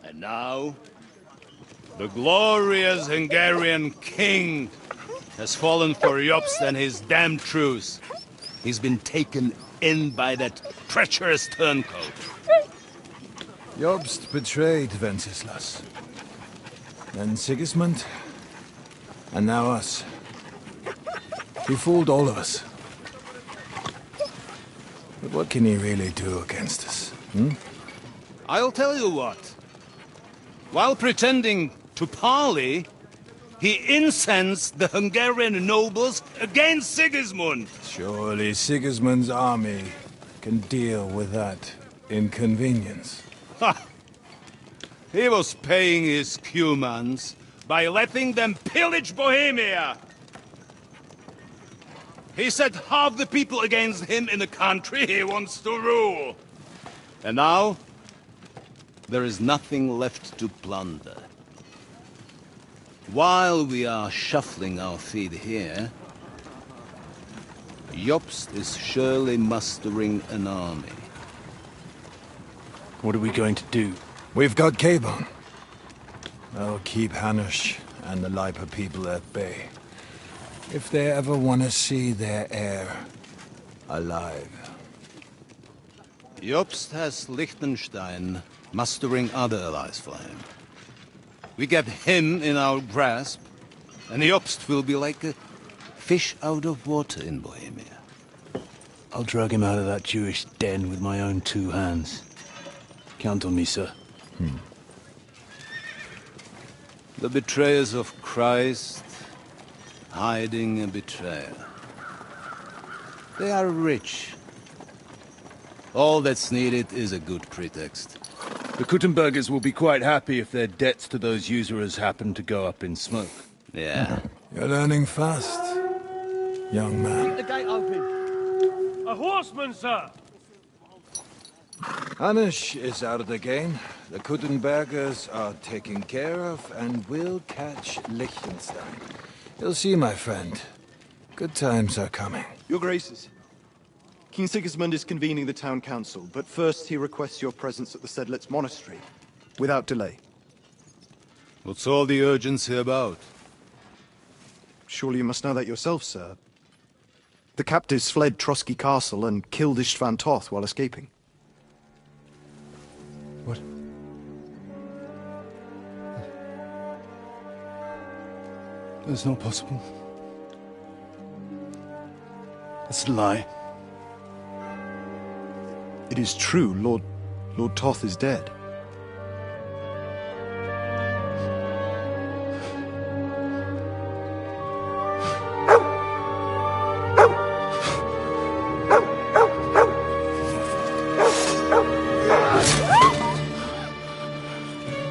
And now, the glorious Hungarian king has fallen for Jobst and his damned truce. He's been taken in by that treacherous turncoat. Jobst betrayed Wenceslas. Then Sigismund. And now us. He fooled all of us. But what can he really do against us, I'll tell you what. While pretending to parley, he incensed the Hungarian nobles against Sigismund. Surely Sigismund's army can deal with that inconvenience. Ha! He was paying his Cumans by letting them pillage Bohemia. He set half the people against him in the country he wants to rule. And now, there is nothing left to plunder. While we are shuffling our feet here, Jobst is surely mustering an army. What are we going to do? We've got Kebon. I'll keep Hanush and the Leipa people at bay. If they ever want to see their heir alive. Jobst has Liechtenstein mustering other allies for him. We get him in our grasp, and Jobst will be like a fish out of water in Bohemia. I'll drag him out of that Jewish den with my own two hands. Count on me, sir. The betrayers of Christ, hiding a betrayer. They are rich. All that's needed is a good pretext. The Kuttenbergers will be quite happy if their debts to those usurers happen to go up in smoke. Yeah. You're learning fast, young man. The gate open. A horseman, sir! Hanush is out of the game. The Kuttenbergers are taken care of, and we'll catch Liechtenstein. You'll see, my friend. Good times are coming. Your graces. King Sigismund is convening the town council, but first he requests your presence at the Sedlitz monastery, without delay. What's all the urgency about? Surely you must know that yourself, sir. The captives fled Trotsky Castle and killed Istvan Toth while escaping. What? That's not possible. That's a lie. It is true, Lord Toth is dead.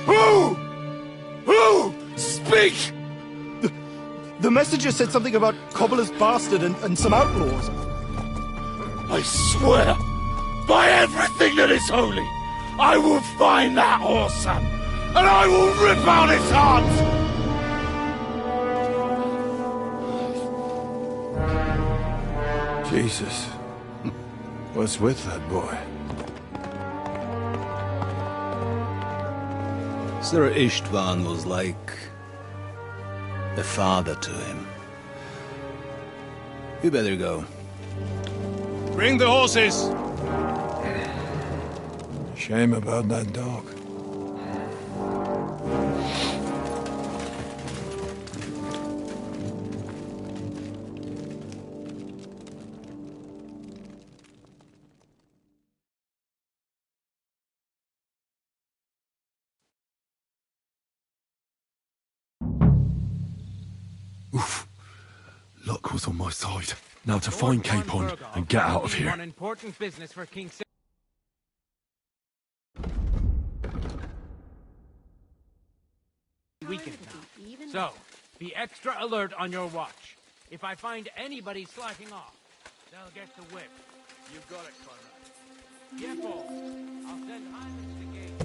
Who? Speak! The messenger said something about Cobbler's bastard and some outlaws. I swear, by everything that is holy, I will find that whoreson, and I will rip out its heart! Jesus. What's with that boy? Sir Istvan was like a father to him. You better go. Bring the horses! Shame about that dog. Oof. Luck was on my side. Now to find Capon and get out of here. On important business for King Sig- Weekend now. So, be extra alert on your watch. If I find anybody slacking off, they'll get the whip. You got it, Conrad. Yeah, boss. I'll send Heinrich to the gate.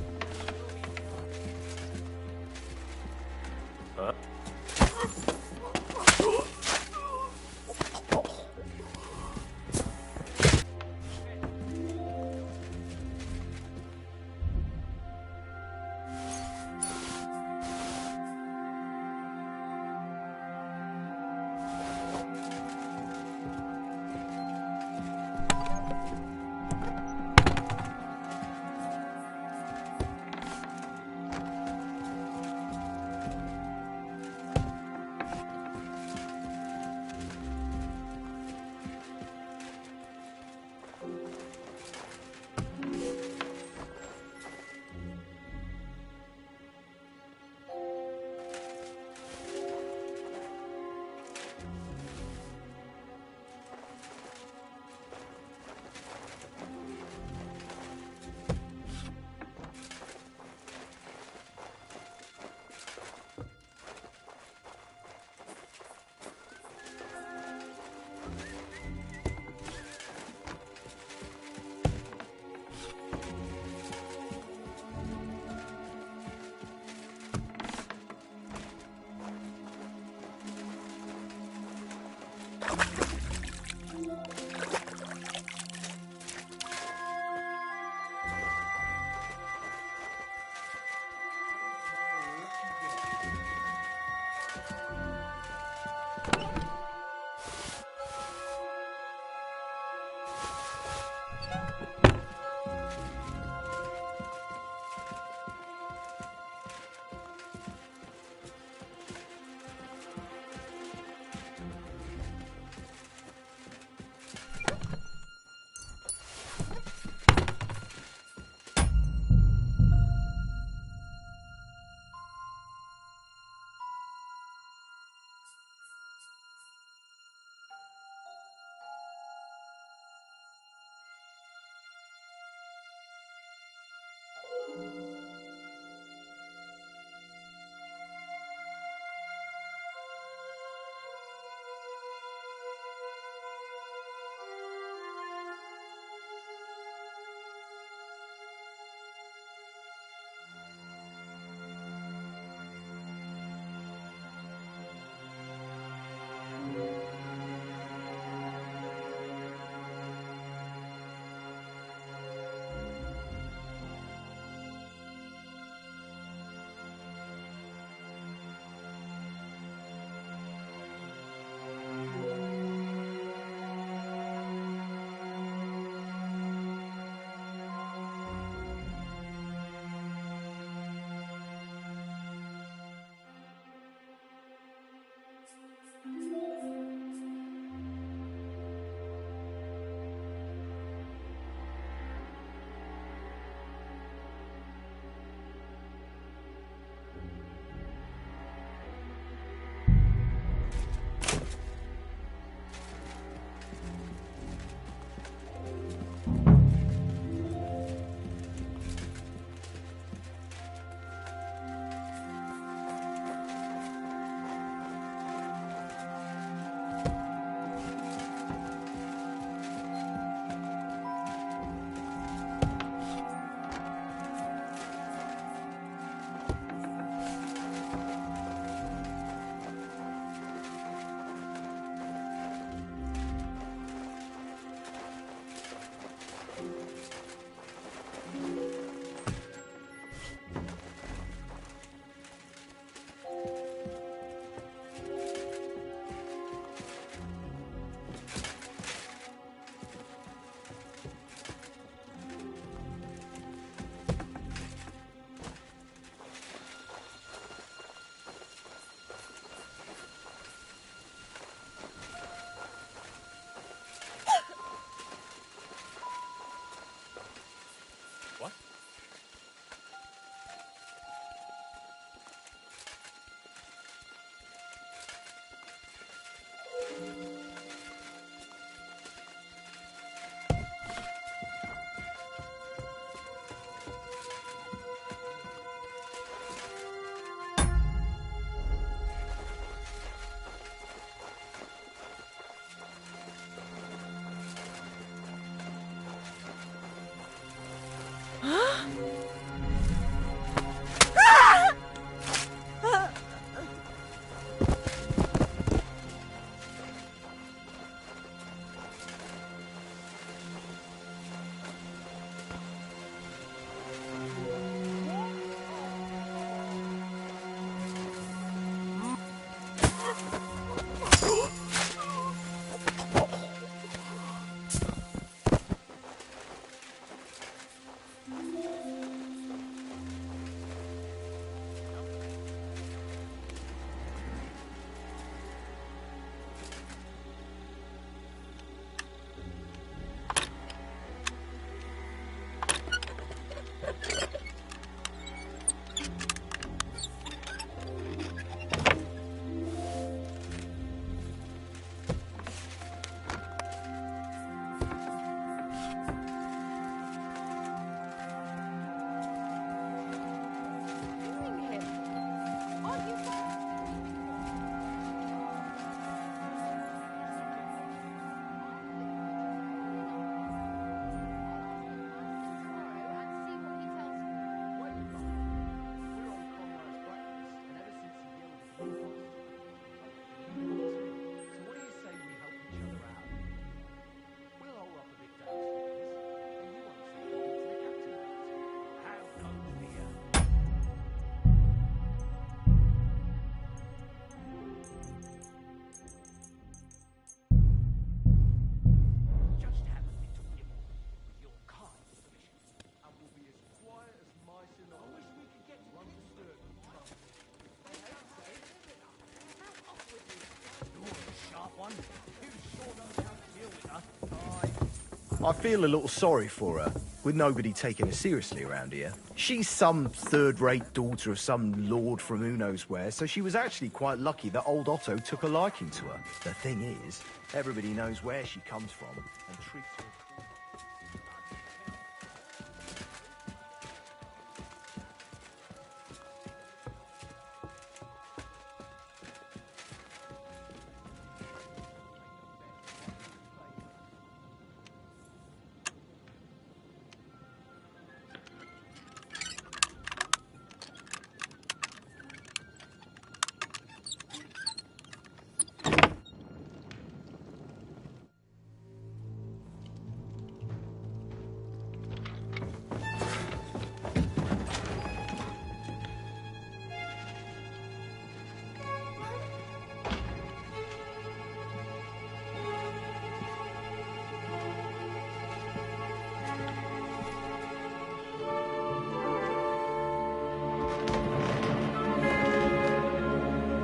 I feel a little sorry for her, with nobody taking her seriously around here. She's some third-rate daughter of some lord from who knows where, so she was actually quite lucky that old Otto took a liking to her. The thing is, everybody knows where she comes from and treats her...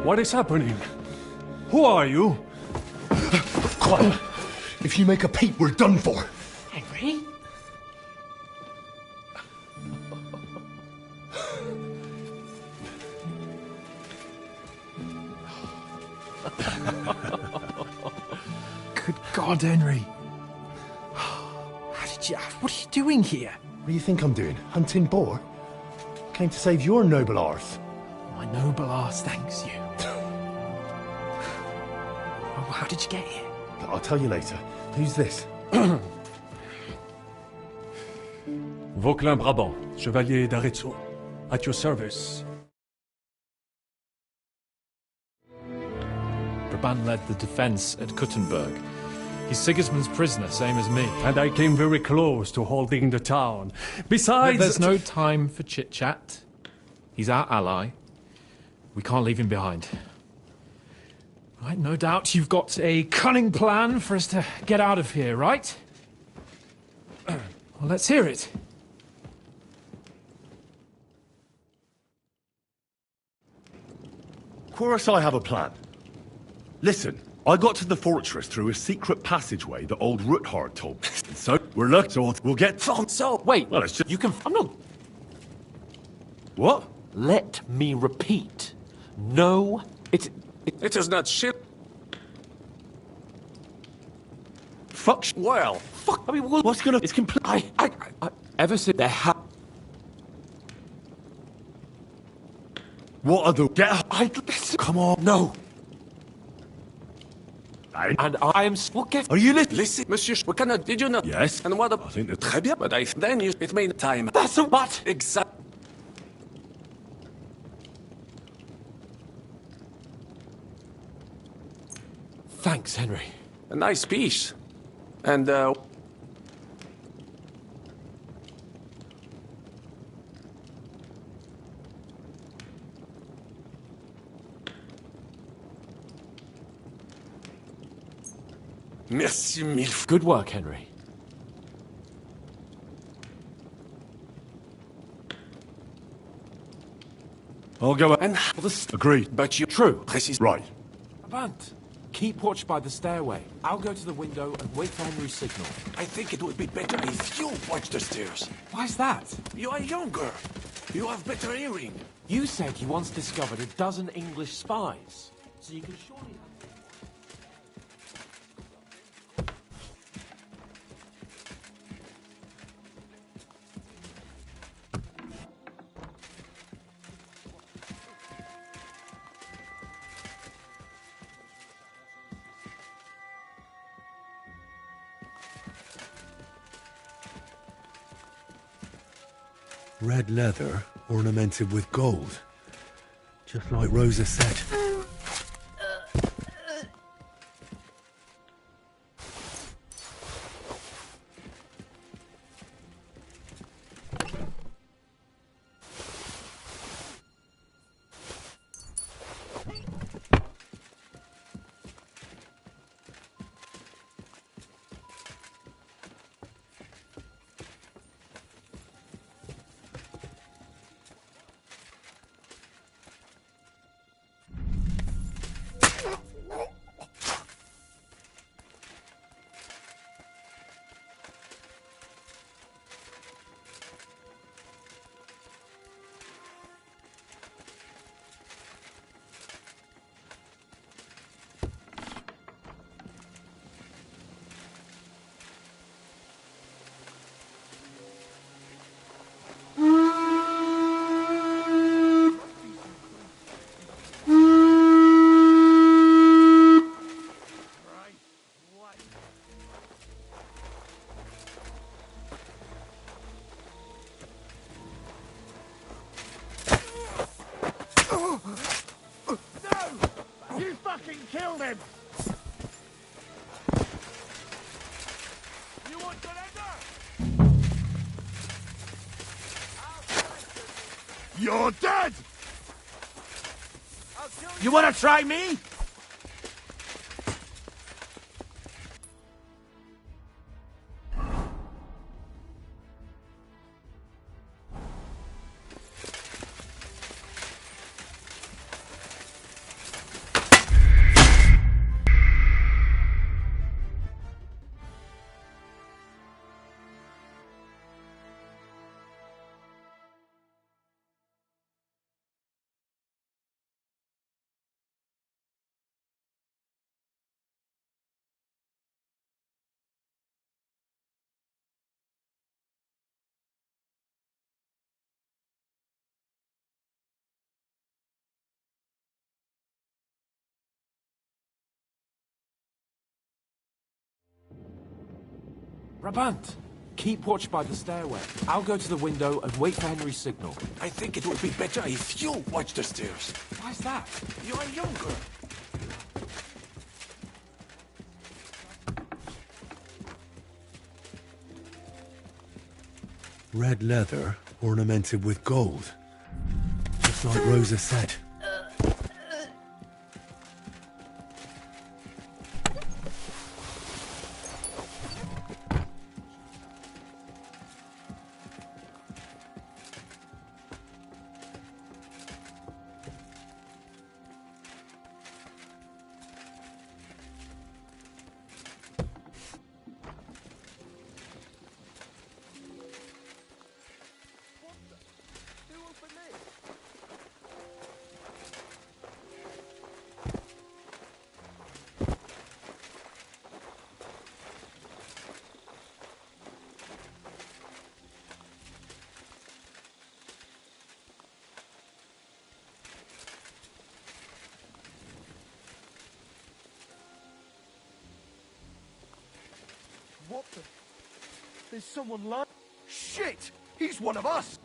What is happening? Who are you? Quiet. If you make a peep, we're done for. Henry? Good God, Henry. How did you... What are you doing here? What do you think I'm doing? Hunting boar? Came to save your noble arse. My noble arse thanks you. Oh, how did you get here? I'll tell you later. Who's this? Vauquelin Brabant, Chevalier d'Arezzo. At your service. Brabant led the defense at Kuttenberg. He's Sigismund's prisoner, same as me. And I came very close to holding the town. Besides... There's no time for chit-chat. He's our ally. We can't leave him behind. Right, no doubt you've got a cunning plan for us to get out of here, right? Well, let's hear it. Of course I have a plan. Listen, I got to the fortress through a secret passageway that old Ruthard told me. So, we're lucky, so we'll get... So, wait. Well, it's just... You can... I'm not... What? Let me repeat. No, it is not shit. Fuck. Well, fuck. I mean, well, what's gonna? It's complete. I ever since there What are the? Come on. No. And I am. What get? Are you listening? Listen, Monsieur. What kind of? Did you know? Yes. And what? I think that's très bien. But then it made time. That's a what? Exactly. Thanks, Henry. A nice piece. And, Merci mille. Good work, Henry. I'll go. And agreed. But you true. Right. Brabant, keep watch by the stairway. I'll go to the window and wait for Henry's signal. I think it would be better if you watch the stairs. Why's that? You are younger. You have better hearing. You said he once discovered a dozen English spies. So you can surely... Red leather ornamented with gold. Just like Rosa said. killed him! You want surrender? You're dead! You want to try me? Brabant! Keep watch by the stairway. I'll go to the window and wait for Henry's signal. I think it would be better if you watch the stairs. Why's that? You are younger. Red leather ornamented with gold. Just like Rosa said. What the? There's someone lying. Shit! He's one of us!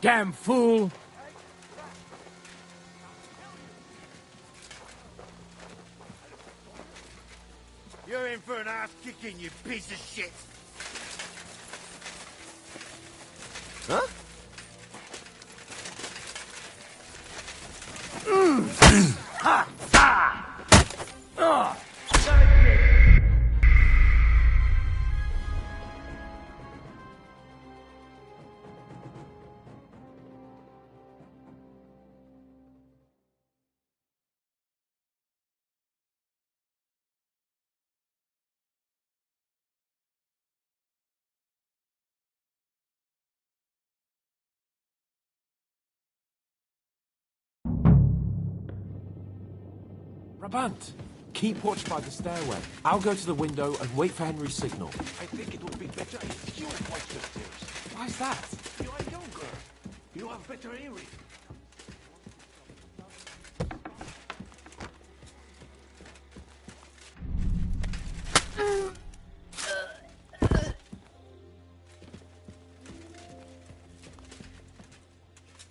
Damn fool! You're in for an ass kicking, you piece of shit! Huh? Ha! Ah! Oh! Brabant, keep watch by the stairway. I'll go to the window and wait for Henry's signal. I think it would be better if you watch the stairs. Why's that? You are younger. You have better hearing.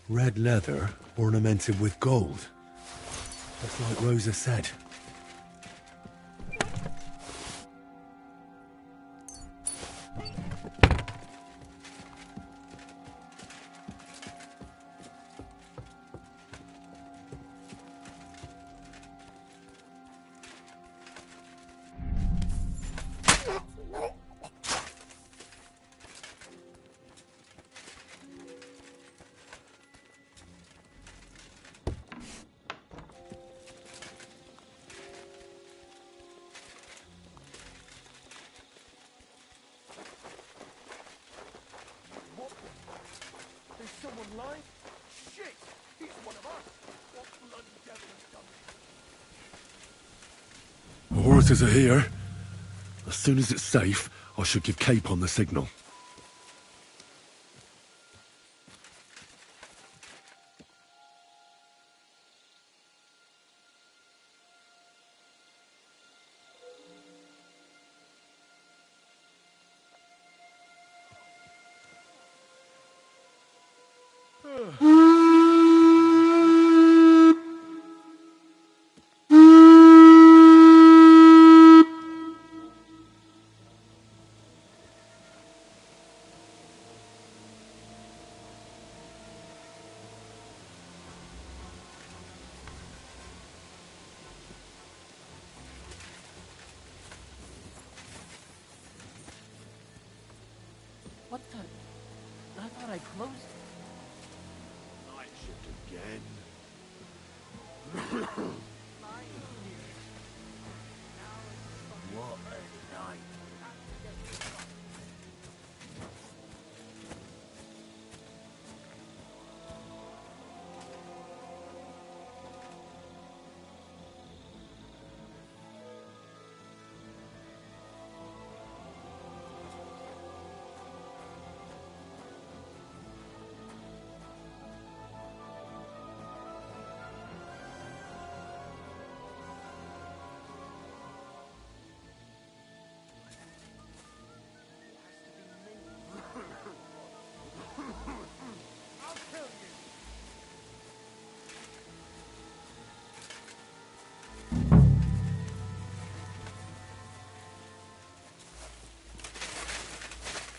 Red leather ornamented with gold. Just like Rosa said. Someone lying? Shit! He's one of us! What bloody devil has done this? The horses are here. As soon as it's safe, I should give Capon the signal. What the? I thought I closed it. Night shift again. What a night.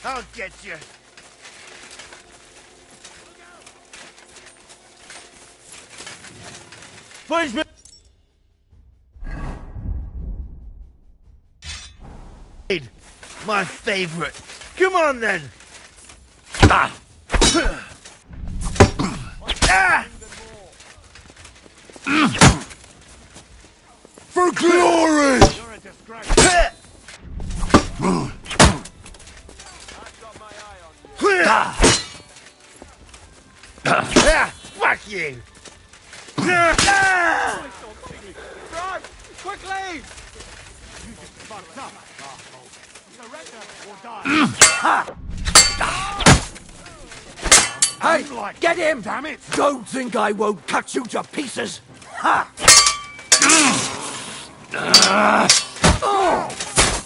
I'll get you. Punishment! My favorite. Come on then. Ah. Ah. For glory! You're a disgrace. Fuck you! Run! Quickly! You just fucked up, asshole. Surrender or die. Hey, get him! Damn it! Don't think I won't cut you to pieces! Ha!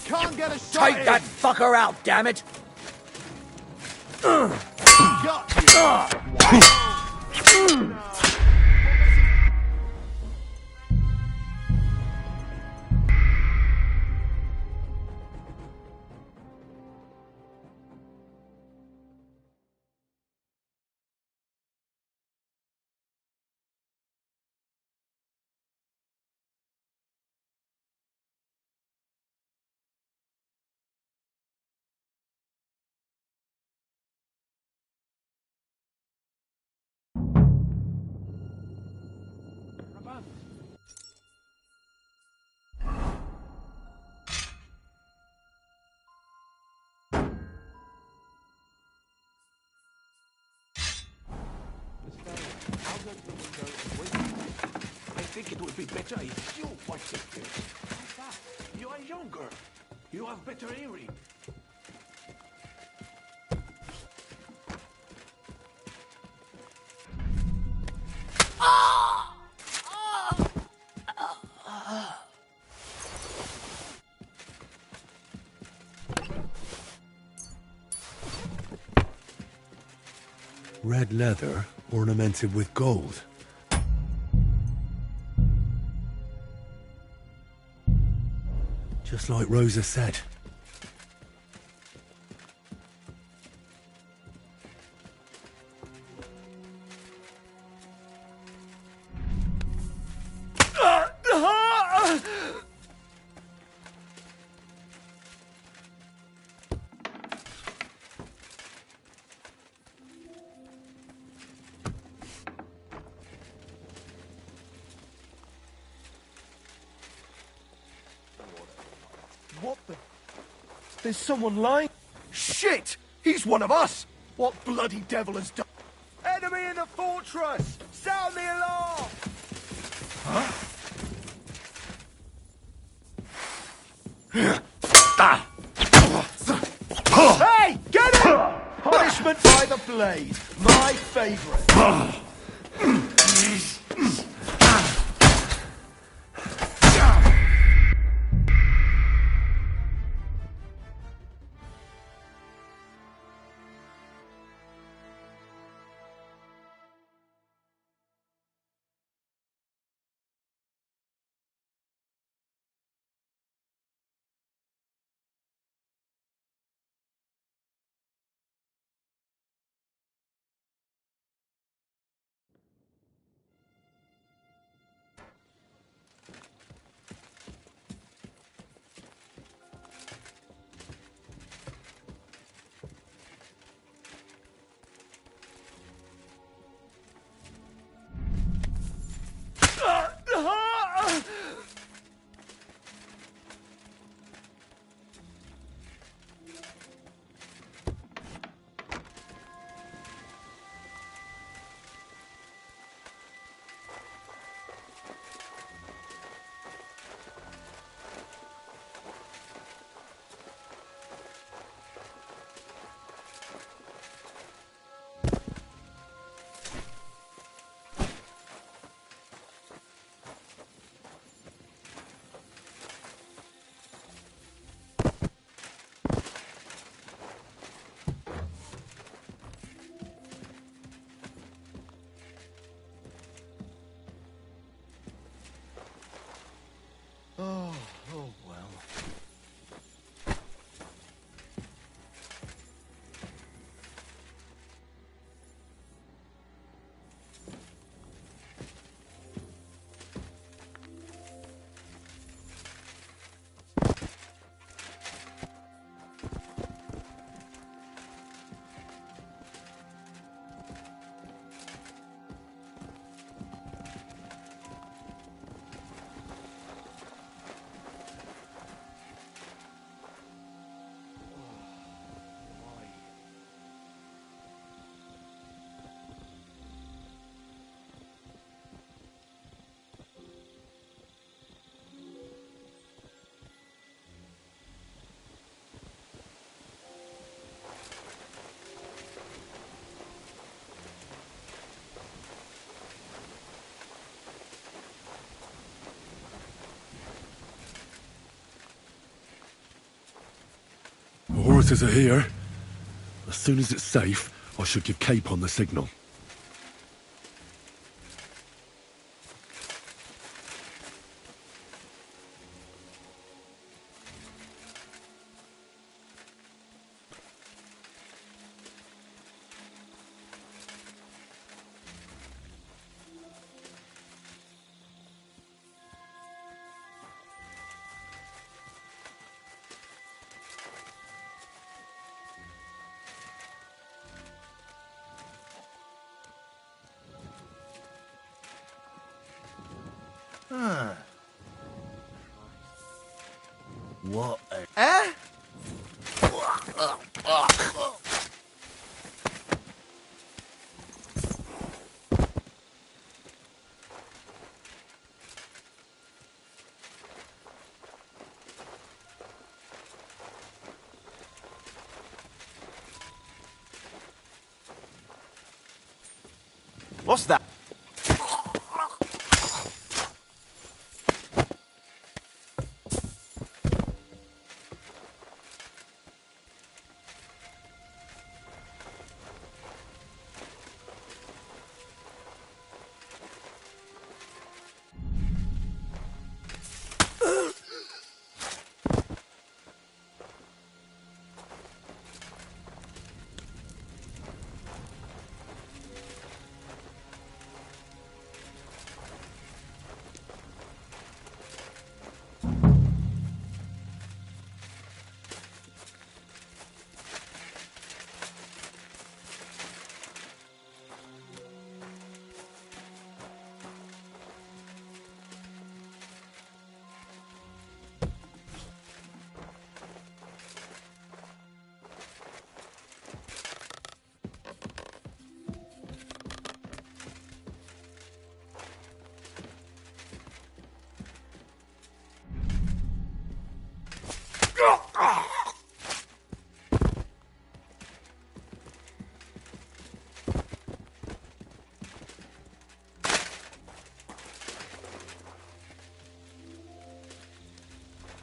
Can't get a shot. Take that fucker out, damn it! Got you. I think it would be better if you watch it first. What's that? You are younger. You have better hearing. Red leather ornamented with gold. Just like Rosa said. What the? There's someone lying. Shit! He's one of us! What bloody devil has done? Enemy in the fortress! Sound the alarm! Huh? Hey! Get him! Punishment by the blade. My favourite. Oh well. The horses are here. As soon as it's safe, I should give Cape on the signal. Huh. What a... Eh? What's that?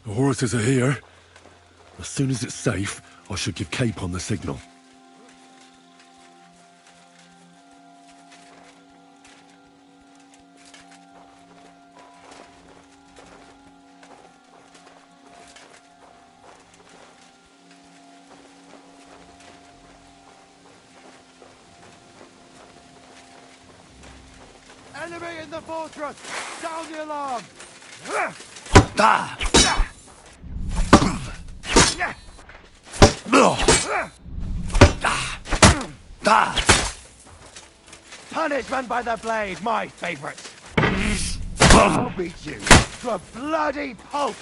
The horses are here. As soon as it's safe, I should give Capon the signal. Enemy in the fortress! Sound the alarm! Punishment by the blade, my favourite. I'll beat you to a bloody pulp.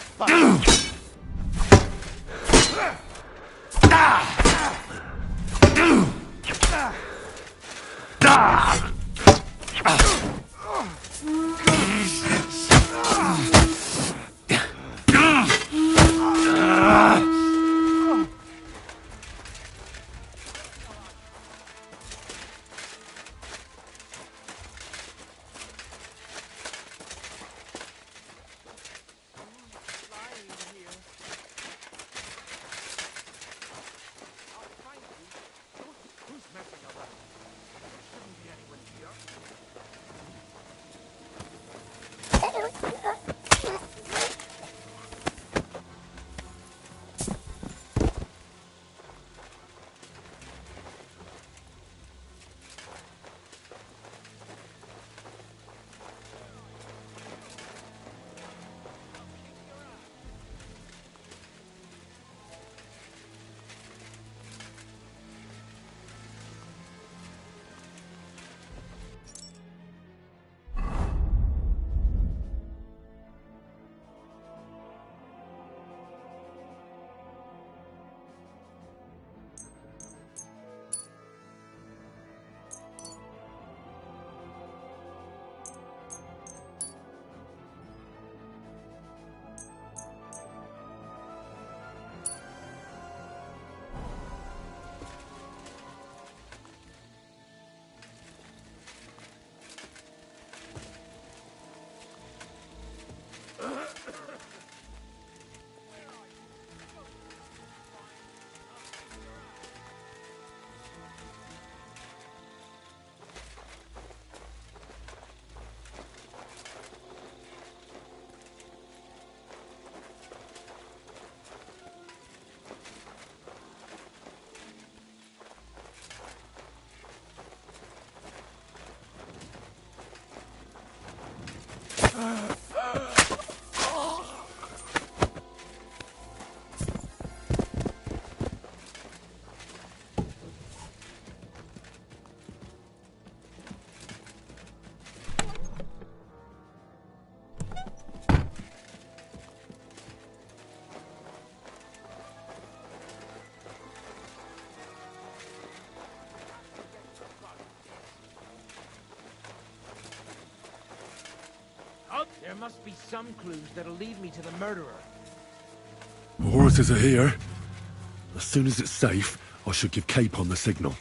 There must be some clues that'll lead me to the murderer. Horses are here. As soon as it's safe, I should give Capon the signal.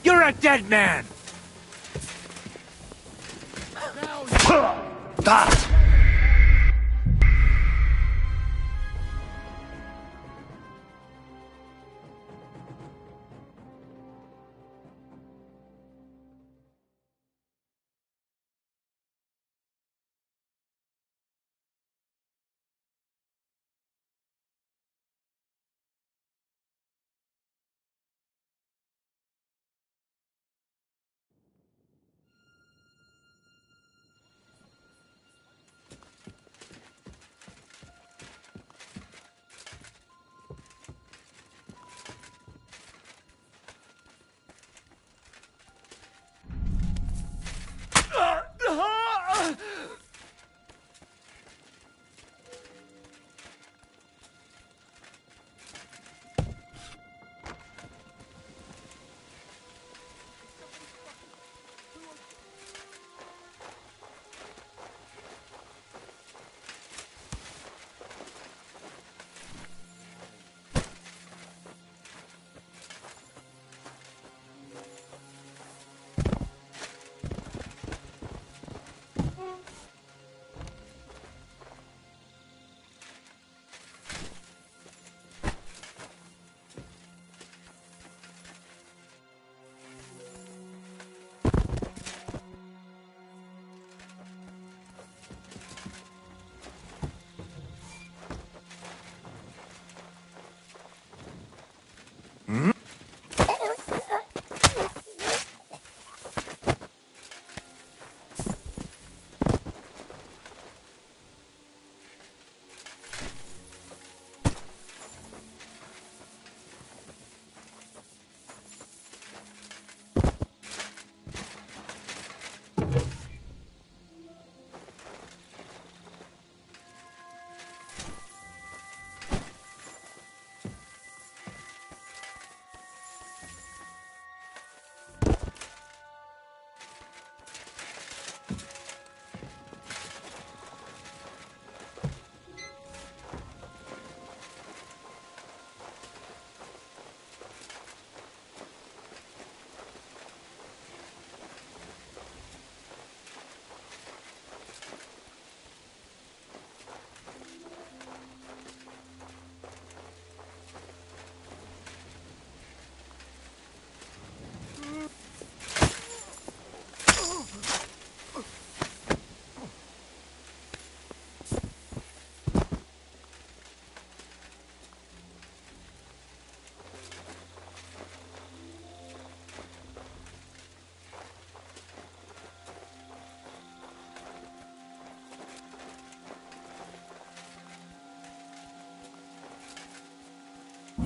You're a dead man!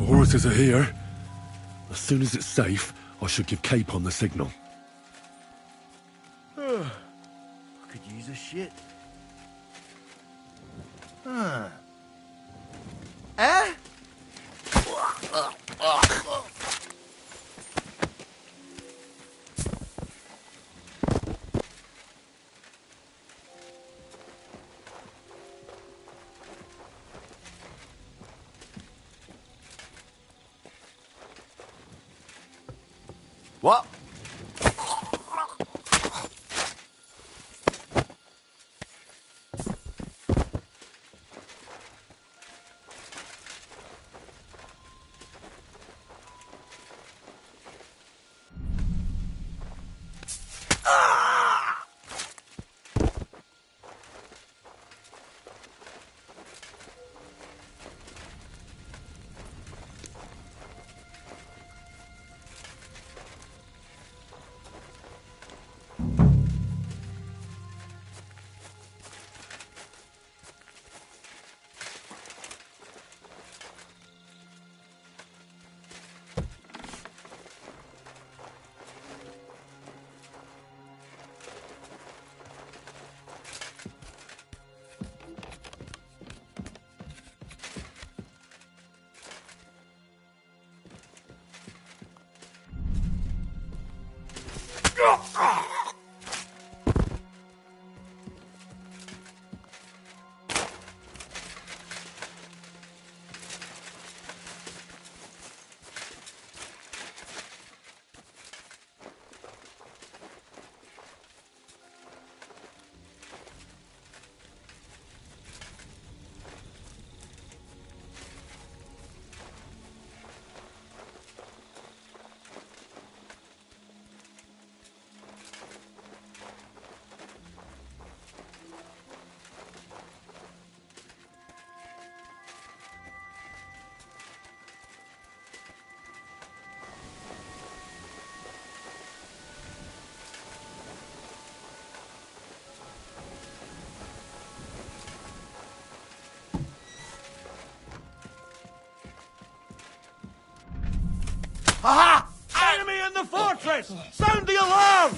Horses are here. As soon as it's safe, I should give Capon the signal. I could use a shit. Huh. Eh? What? Boris! Sound the alarm!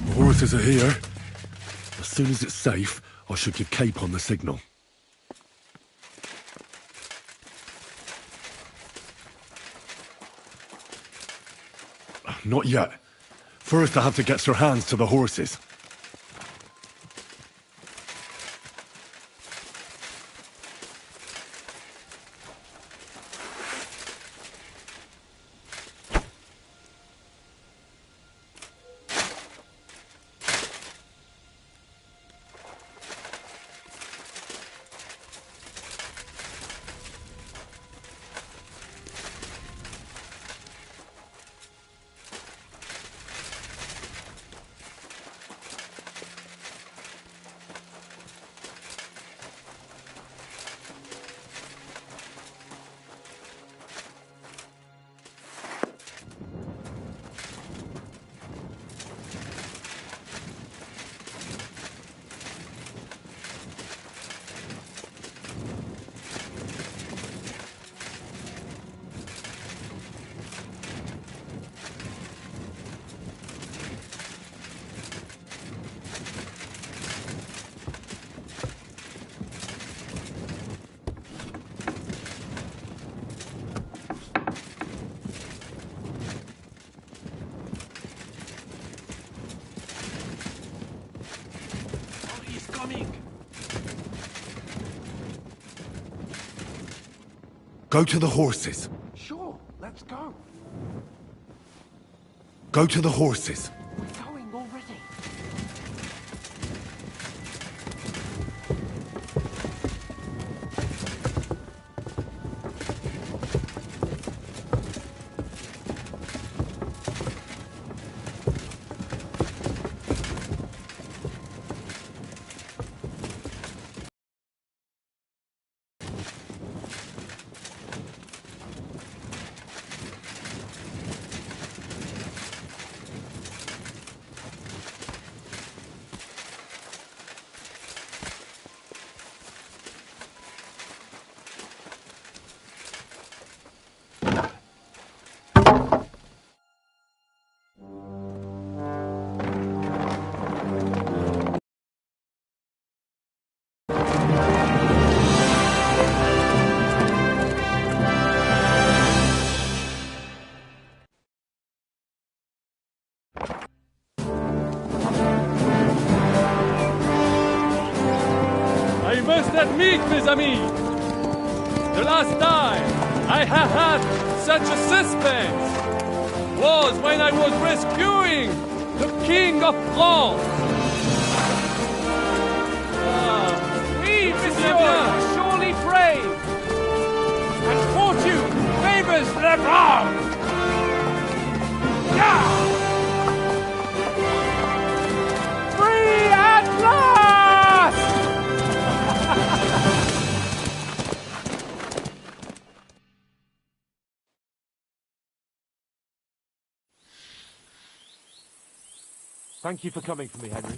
The horses are here. As soon as it's safe, I should give Capon the signal. Not yet. First, I have to get Sir Hans to the horses. Go to the horses. Sure, let's go. Go to the horses. We're going already. I must admit, mes amis, the last time I have had such a suspense was when I was rescuing the King of France. Oui, monsieur, surely brave. And fortune favors the brave. Free at last! Thank you for coming for me, Henry.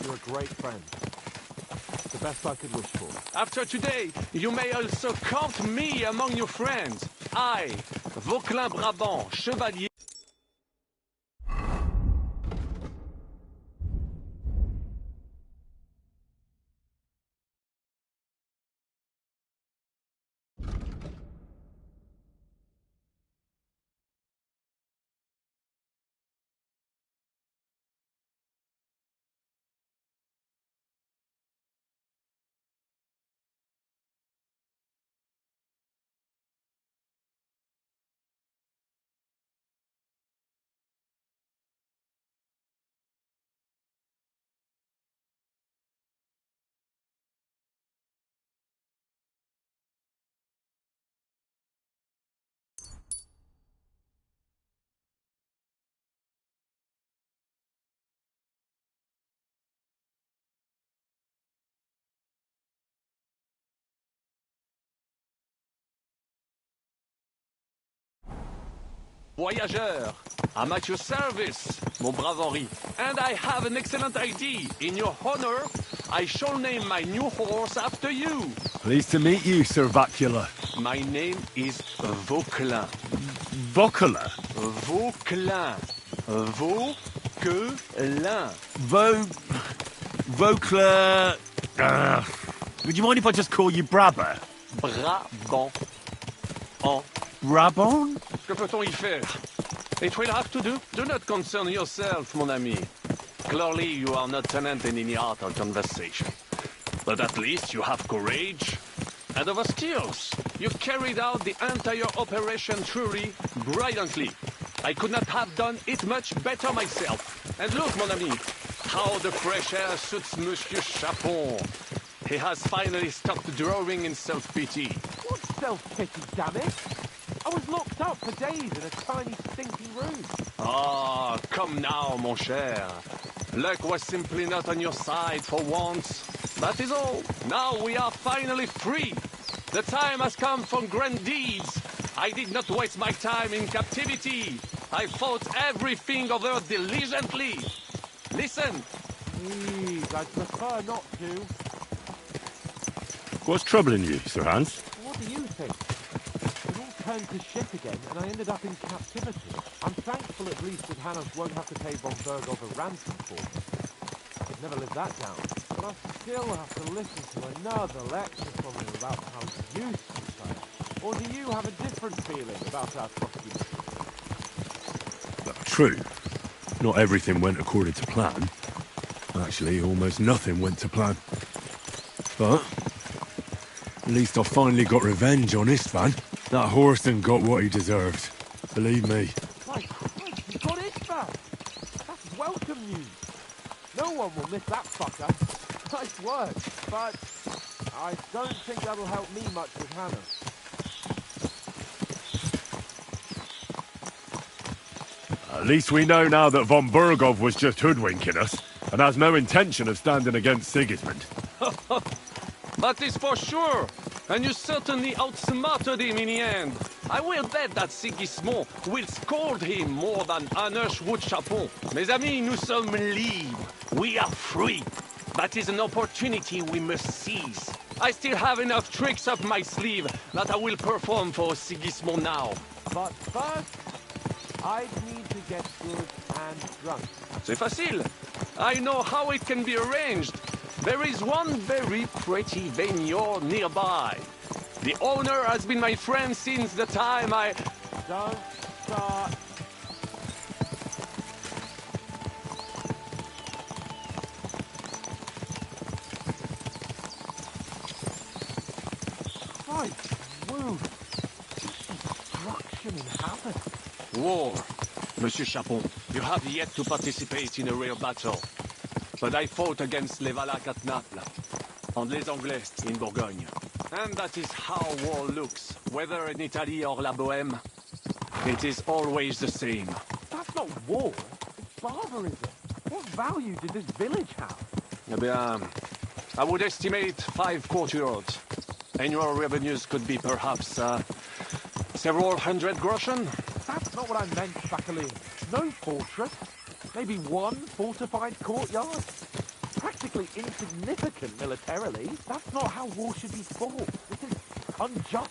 You're a great friend. The best I could wish for. After today, you may also count me among your friends. I, Vauquelin Brabant, Chevalier. voyageur. I'm at your service, mon brave Henri. And I have an excellent idea. In your honor, I shall name my new horse after you. Pleased to meet you, Sir Vacula. My name is Vauquelin. Vauquelin? Vauquelin. Vauquelin. Vauquelin... would you mind if I just call you Brabber? Brabant. Brabant? Que peut-on y faire? It will have to do. Do not concern yourself, mon ami. Clearly, you are not tenant in any art or conversation. But at least you have courage and other skills. You carried out the entire operation truly brilliantly. I could not have done it much better myself. And look, mon ami, how the fresh air suits Monsieur Chapon. He has finally stopped drawing in self-pity. What self-pity, damn it? I was locked up for days in a tiny, stinking room. Ah, come now, mon cher. Luck was simply not on your side for once. That is all. Now we are finally free. The time has come for grand deeds. I did not waste my time in captivity. I fought everything over diligently. Listen. Please, I'd prefer not to. What's troubling you, Sir Hans? What do you think? It all turned to shit again, and I ended up in captivity. I'm thankful at least that Hanos won't have to pay von Bergov a ransom for me. I'd never live that down, but I still have to listen to another lecture from him about how useless I am. Or do you have a different feeling about our prosecution? True. Not everything went according to plan. Actually, almost nothing went to plan. But at least I finally got revenge on Istvan. That Whoreson got what he deserved. Believe me. My Christ, you got Istvan! That's welcome news. No one will miss that fucker. Nice work, but I don't think that'll help me much with Hannah. At least we know now that von Bergov was just hoodwinking us, and has no intention of standing against Sigismund. That is for sure. And you certainly outsmarted him in the end. I will bet that Sigismund will scold him more than Hanush would Chapon. Mes amis, nous sommes libres. We are free. That is an opportunity we must seize. I still have enough tricks up my sleeve that I will perform for Sigismund now. But first, I need to get good and drunk. C'est facile. I know how it can be arranged. There is one very pretty vineyard nearby. The owner has been my friend since the time I... Don't start. Christ, woo. Destruction in havoc. War. Monsieur Chapon, you have yet to participate in a real battle. But I fought against les Valaques at Naples, and les Anglais in Bourgogne. And that is how war looks, whether in Italy or La Bohème. It is always the same. That's not war, it's barbarism. What value did this village have? Eh bien, I would estimate 5 courtyards. Annual revenues could be perhaps, several hundred groschen. That's not what I meant, Bakalin. No fortress. Maybe one fortified courtyard? Practically insignificant militarily. That's not how war should be fought. This is unjust.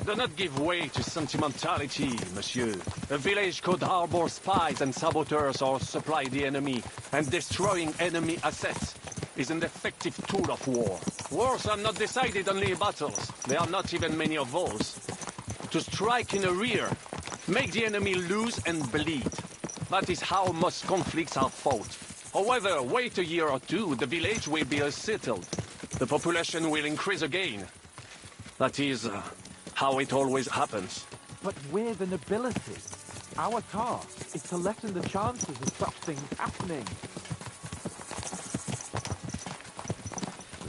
Do not give way to sentimentality, monsieur. A village could harbor spies and saboteurs or supply the enemy, and destroying enemy assets is an effective tool of war. Wars are not decided only in battles. There are not even many of those. To strike in the rear, make the enemy lose and bleed. That is how most conflicts are fought. However, wait a year or two, the village will be settled. The population will increase again. That is how it always happens. But we're the nobility. Our task is to lessen the chances of such things happening.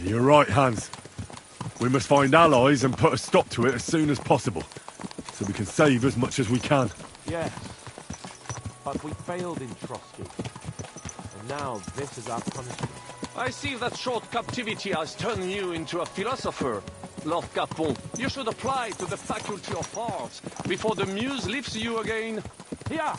You're right, Hans. We must find allies and put a stop to it as soon as possible, so we can save as much as we can. Yes. But we failed in Trotsky. And now this is our punishment. I see that short captivity has turned you into a philosopher. Lord Capon. You should apply to the Faculty of Arts before the muse lifts you again. Here!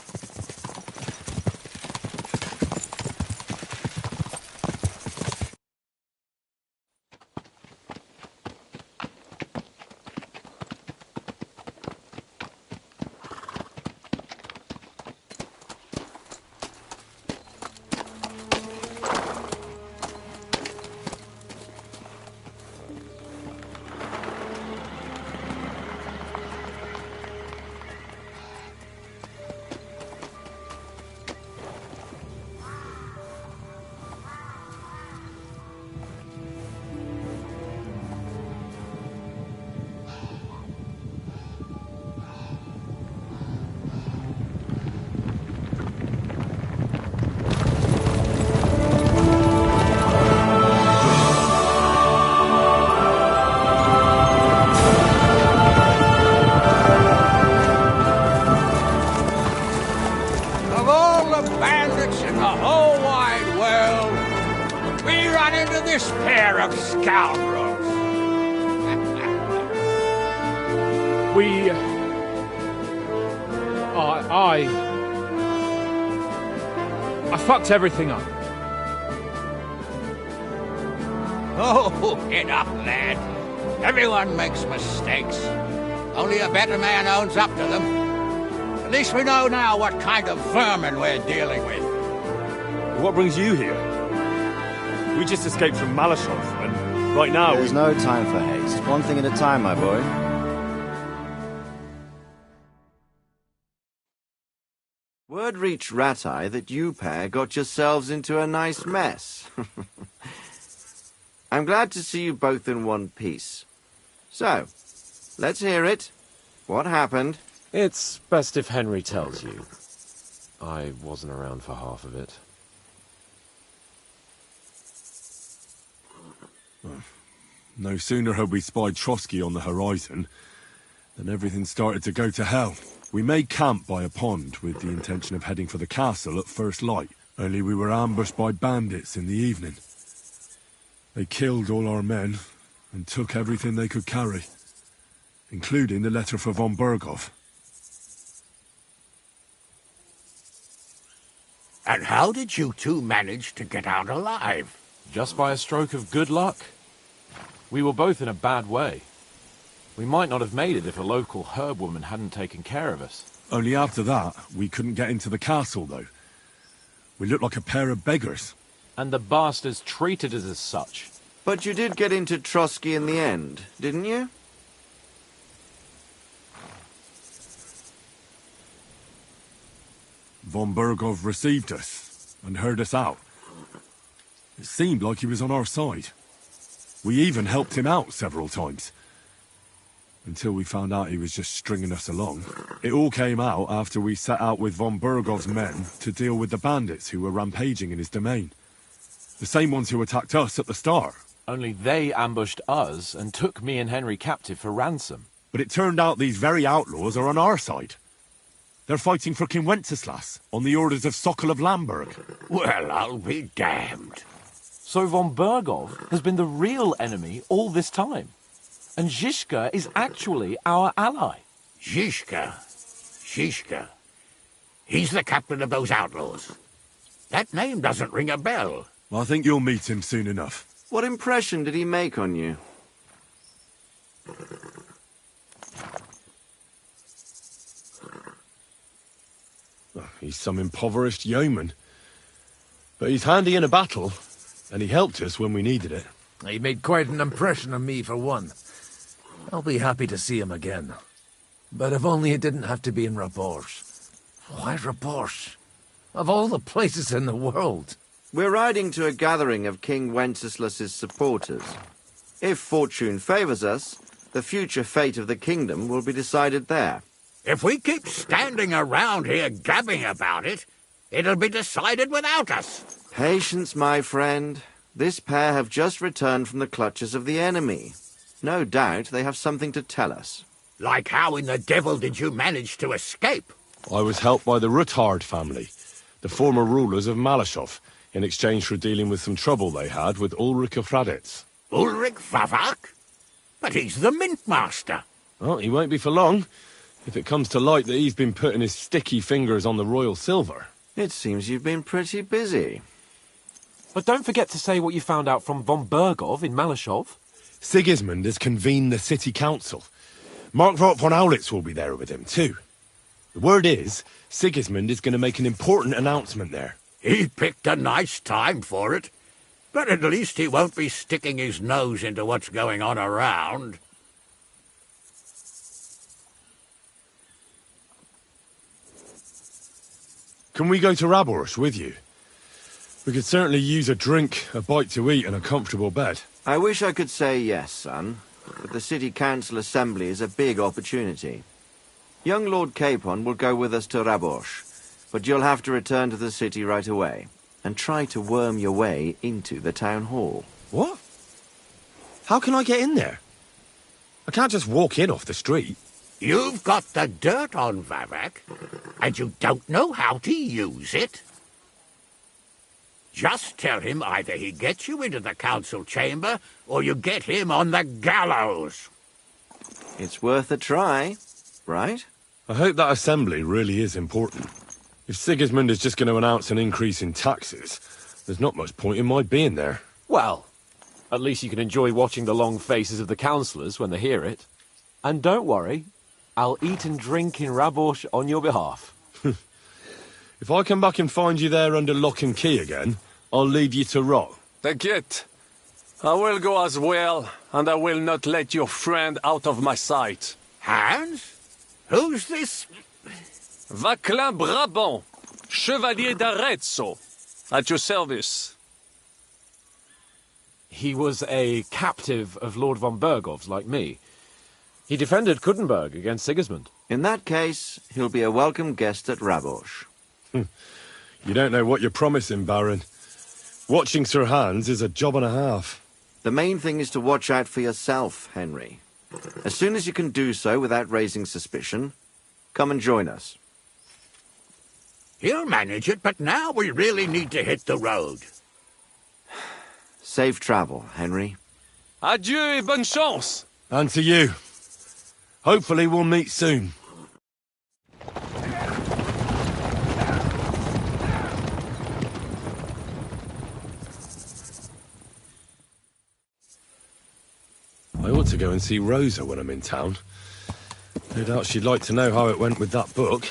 This pair of scoundrels. I fucked everything up. Oh, get up, lad. Everyone makes mistakes. Only a better man owns up to them. At least we know now what kind of vermin we're dealing with. What brings you here? We just escaped from Malashov, and right now There's no time for haste. One thing at a time, my boy. Word reached Rattay that you pair got yourselves into a nice mess. I'm glad to see you both in one piece. So, let's hear it. What happened? It's best if Henry tells you. I wasn't around for half of it. No sooner had we spied Trotsky on the horizon than everything started to go to hell. We made camp by a pond with the intention of heading for the castle at first light, only we were ambushed by bandits in the evening. They killed all our men and took everything they could carry, including the letter for von Berghoff. And how did you two manage to get out alive? Just by a stroke of good luck. We were both in a bad way. We might not have made it if a local herb woman hadn't taken care of us. Only after that, we couldn't get into the castle, though. We looked like a pair of beggars. And the bastards treated us as such. But you did get into Trotsky in the end, didn't you? Von Berghoff received us and heard us out. It seemed like he was on our side. We even helped him out several times. Until we found out he was just stringing us along. It all came out after we set out with von Berghoff's men to deal with the bandits who were rampaging in his domain. The same ones who attacked us at the start. Only they ambushed us and took me and Henry captive for ransom. But it turned out these very outlaws are on our side. They're fighting for King Wenceslas on the orders of Sokol of Lamberg. Well, I'll be damned. So von Berghoff has been the real enemy all this time. And Zizka is actually our ally. Zizka? Zizka? He's the captain of those outlaws. That name doesn't ring a bell. I think you'll meet him soon enough. What impression did he make on you? He's some impoverished yeoman. But he's handy in a battle, and he helped us when we needed it. He made quite an impression on me, for one. I'll be happy to see him again. But if only it didn't have to be in Rabosh. Why Rabosh? Of all the places in the world. We're riding to a gathering of King Wenceslas's supporters. If fortune favors us, the future fate of the kingdom will be decided there. If we keep standing around here gabbing about it, it'll be decided without us. Patience, my friend. This pair have just returned from the clutches of the enemy. No doubt they have something to tell us. Like how in the devil did you manage to escape? I was helped by the Ruthard family, the former rulers of Malashov, in exchange for dealing with some trouble they had with Ulrich of Raditz. Ulrich Vavak? But he's the Mint Master. Well, he won't be for long, if it comes to light that he's been putting his sticky fingers on the royal silver. It seems you've been pretty busy. But don't forget to say what you found out from von Bergov in Malashov. Sigismund has convened the city council. Markvart von Aulitz will be there with him, too. The word is, Sigismund is going to make an important announcement there. He picked a nice time for it. But at least he won't be sticking his nose into what's going on around. Can we go to Rabors with you? We could certainly use a drink, a bite to eat, and a comfortable bed. I wish I could say yes, son, but the City Council Assembly is a big opportunity. Young Lord Capon will go with us to Rabors, but you'll have to return to the city right away, and try to worm your way into the town hall. What? How can I get in there? I can't just walk in off the street. You've got the dirt on Vavak, and you don't know how to use it? Just tell him either he gets you into the council chamber, or you get him on the gallows. It's worth a try, right? I hope that assembly really is important. If Sigismund is just going to announce an increase in taxes, there's not much point in my being there. Well, at least you can enjoy watching the long faces of the councillors when they hear it. And don't worry, I'll eat and drink in Rabors on your behalf. If I come back and find you there under lock and key again, I'll leave you to rot. T'inquiète. I will go as well, and I will not let your friend out of my sight. Hans? Who's this? Vaclin Brabant, Chevalier d'Arezzo, at your service. He was a captive of Lord von Bergov's, like me. He defended Kuttenberg against Sigismund. In that case, he'll be a welcome guest at Rabors. You don't know what you're promising, Baron. Watching Sir Hans is a job and a half. The main thing is to watch out for yourself, Henry. As soon as you can do so without raising suspicion, come and join us. He'll manage it, but now we really need to hit the road. Safe travel, Henry. Adieu et bonne chance! And to you. Hopefully we'll meet soon. I ought to go and see Rosa when I'm in town. No doubt she'd like to know how it went with that book.